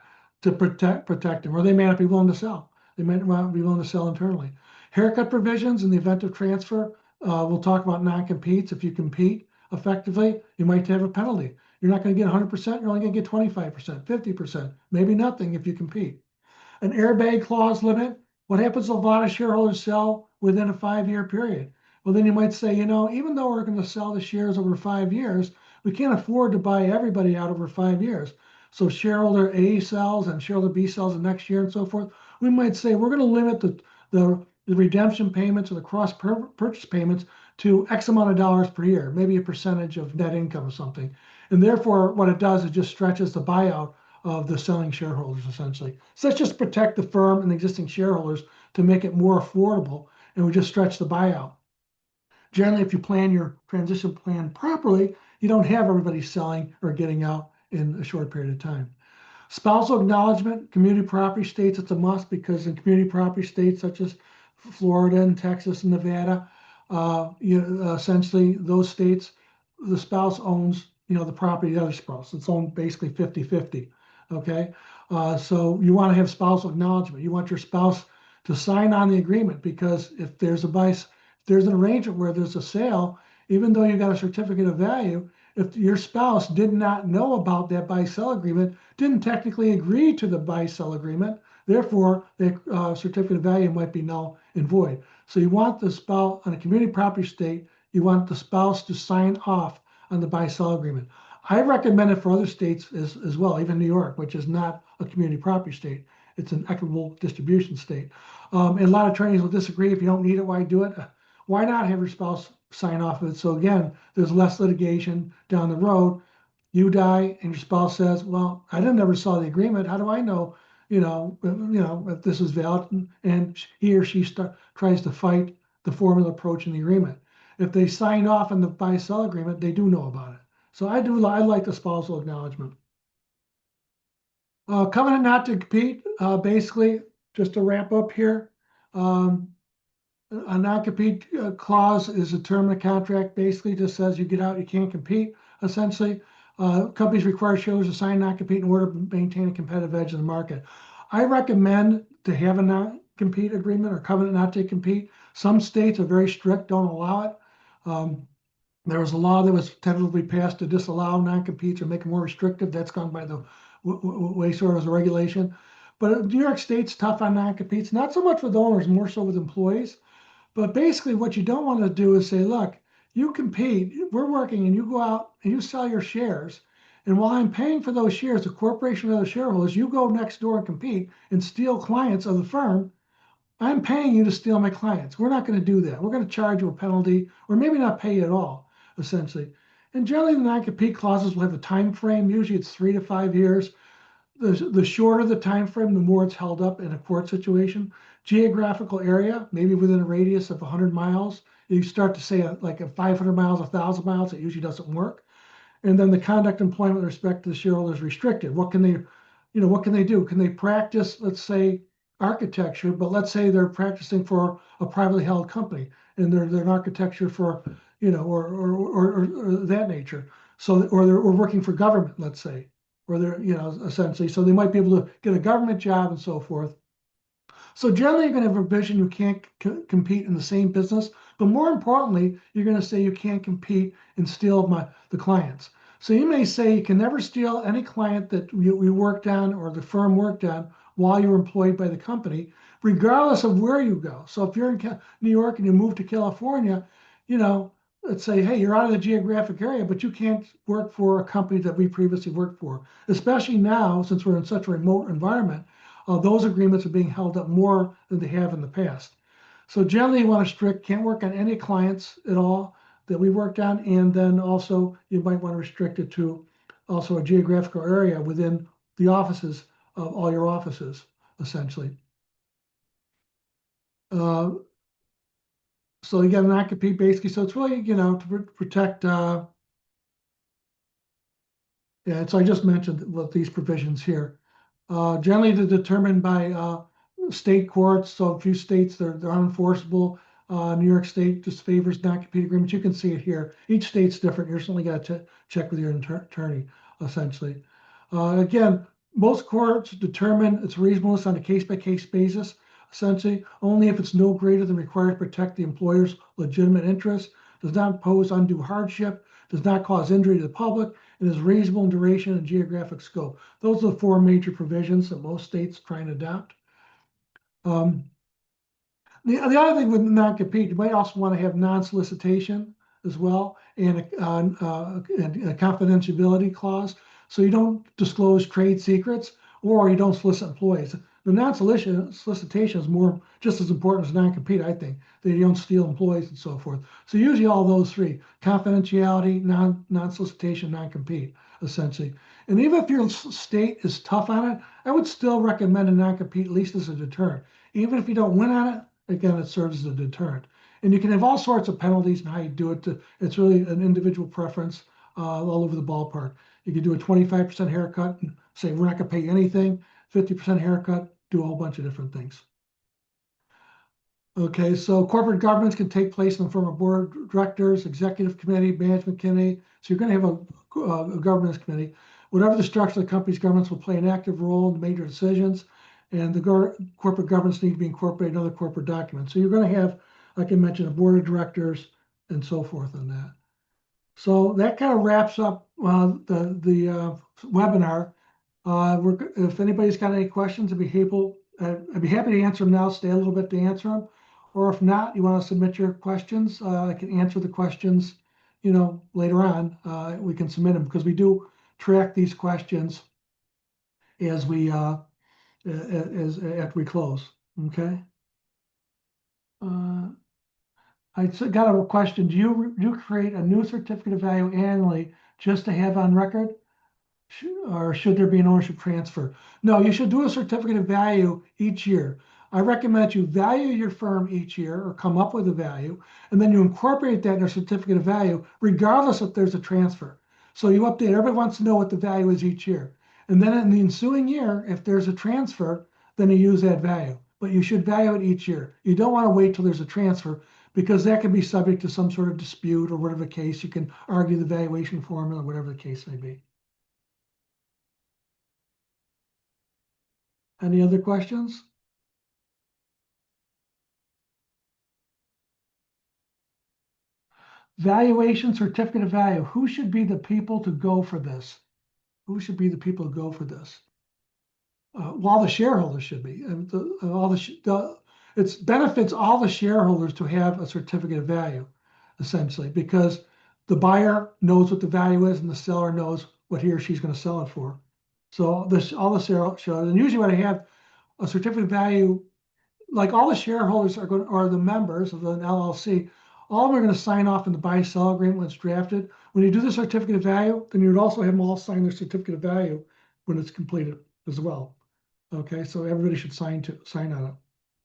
to protect them, or they may not be willing to sell. They might not be willing to sell internally. Haircut provisions in the event of transfer. We'll talk about non-competes. If you compete effectively, you might have a penalty. You're not going to get 100%. You're only going to get 25%, 50%, maybe nothing if you compete. An airbag clause limit. What happens if a lot of shareholders sell within a 5-year period? Well, then you might say, even though we're going to sell the shares over 5 years, we can't afford to buy everybody out over 5 years. So shareholder A sells and shareholder B sells the next year and so forth. We might say we're going to limit the redemption payments or the cross purchase payments to X amount of dollars per year, maybe a percentage of net income or something. And therefore, what it does, it just stretches the buyout of the selling shareholders, essentially. So let's just protect the firm and the existing shareholders to make it more affordable, and we just stretch the buyout. Generally, if you plan your transition plan properly, you don't have everybody selling or getting out in a short period of time. Spousal acknowledgement, community property states, it's a must because in community property states such as Florida and Texas and Nevada, essentially those states, the spouse owns, the property of the other spouse. It's owned basically 50-50. Okay, so you want to have spousal acknowledgement. You want your spouse to sign on the agreement because if there's an arrangement where there's a sale, even though you got a certificate of value, if your spouse did not know about that buy-sell agreement, didn't technically agree to the buy-sell agreement, therefore the certificate of value might be null and void. So you want the spouse on a community property state, you want the spouse to sign off on the buy-sell agreement. I recommend it for other states as well, even New York, which is not a community property state. It's an equitable distribution state. And a lot of attorneys will disagree. If you don't need it, why do it? why not have your spouse sign off of it? So again, there's less litigation down the road. You die and your spouse says, well, I didn't ever saw the agreement. How do I know, if this is valid? And he or she tries to fight the formula approach in the agreement. If they signed off on the buy-sell agreement, they do know about it. So I like the spousal acknowledgement. Covenant not to compete, basically, just to wrap up here. Um, a non-compete clause is a term in the contract, basically just says you get out, you can't compete, essentially. Companies require shareholders to sign non-compete in order to maintain a competitive edge in the market. I recommend to have a non-compete agreement or covenant not to compete. Some states are very strict, don't allow it. There was a law that was tentatively passed to disallow non-competes or make them more restrictive. That's gone by the wayside as a regulation. But New York State's tough on non-competes, not so much with owners, more so with employees. But basically, what you don't want to do is say, look, you compete, we're working, and you go out and you sell your shares. And while I'm paying for those shares, the corporation or other shareholders, you go next door and compete and steal clients of the firm. I'm paying you to steal my clients. We're not going to do that. We're going to charge you a penalty or maybe not pay you at all, essentially. And generally, the non-compete clauses will have a time frame. Usually it's 3 to 5 years. The shorter the time frame, the more it's held up in a court situation. Geographical area, maybe within a radius of 100 miles. You start to say like at 500 miles, 1,000 miles, it usually doesn't work. And then the conduct employment with respect to the shareholder is restricted. What can they do? Can they practice, let's say, architecture, but let's say they're practicing for a privately held company and they're an architecture for, or that nature. So, or they're working for government, let's say, or they're, essentially, so they might be able to get a government job and so forth. So generally, you're going to have a provision you can't compete in the same business, but more importantly, you're going to say you can't compete and steal the clients. So you may say you can never steal any client that we worked on or the firm worked on while you're employed by the company, regardless of where you go. So if you're in New York and you move to California, let's say, hey, you're out of the geographic area, but you can't work for a company that we previously worked for, especially now since we're in such a remote environment. Those agreements are being held up more than they have in the past. So generally, you want to strict, can't work on any clients at all that we worked on, and then also you might want to restrict it to also a geographical area within the offices of all your offices, essentially. So you got an non-compete basically. So it's really, to protect. Yeah, so I just mentioned what these provisions here. Generally, they're determined by state courts. So a few states they're unenforceable. New York State just favors non-compete agreements. You can see it here. Each state's different. You're certainly got to check with your attorney, essentially. Again, most courts determine its reasonableness on a case-by-case basis. Essentially, only if it's no greater than required to protect the employer's legitimate interest, does not pose undue hardship, does not cause injury to the public, and is reasonable in duration and geographic scope. Those are the four major provisions that most states try and adopt. The other thing with non-compete, you might also want to have non-solicitation as well and a confidentiality clause. So you don't disclose trade secrets or you don't solicit employees. The non-solicitation is more just as important as non-compete, I think, that you don't steal employees and so forth. So usually all those three, confidentiality, non-solicitation, non-compete, essentially. And even if your state is tough on it, I would still recommend a non-compete, at least as a deterrent. Even if you don't win on it, again, it serves as a deterrent. And you can have all sorts of penalties and how you do it. It's really an individual preference all over the ballpark. You can do a 25% haircut and say, we're not going to pay you anything, 50% haircut, do a whole bunch of different things. Okay, so corporate governance can take place in the form of board of directors, executive committee, management committee. So you're going to have a governance committee. Whatever the structure of the company's governance will play an active role in major decisions, and the corporate governance need to be incorporated in other corporate documents. So you're going to have, like I mentioned, a board of directors and so forth on that. So that kind of wraps up the webinar. If anybody's got any questions, I'd be happy to answer them now. Stay a little bit to answer them, or if not, you want to submit your questions. I can answer the questions, later on. We can submit them because we do track these questions as we after we close. Okay. got a question. Do you create a new certificate of value annually just to have on record? Or should there be an ownership transfer? No, you should do a certificate of value each year. I recommend that you value your firm each year or come up with a value, and then you incorporate that in your certificate of value, regardless if there's a transfer. So you update, everybody wants to know what the value is each year. And then in the ensuing year, if there's a transfer, then you use that value. But you should value it each year. You don't want to wait till there's a transfer because that can be subject to some sort of dispute or whatever the case. You can argue the valuation formula, whatever the case may be. Any other questions? Valuation certificate of value. Who should be the people to go for this? Who should be the people to go for this? Well, the shareholders should be. And it benefits all the shareholders to have a certificate of value, essentially, because the buyer knows what the value is and the seller knows what he or she's going to sell it for. So all the shareholders, and usually when I have a certificate of value, like all the shareholders are the members of an LLC. All of them are going to sign off on the buy-sell agreement when it's drafted. When you do the certificate of value, then you would also have them all sign their certificate of value when it's completed as well. Okay, so everybody should sign on it.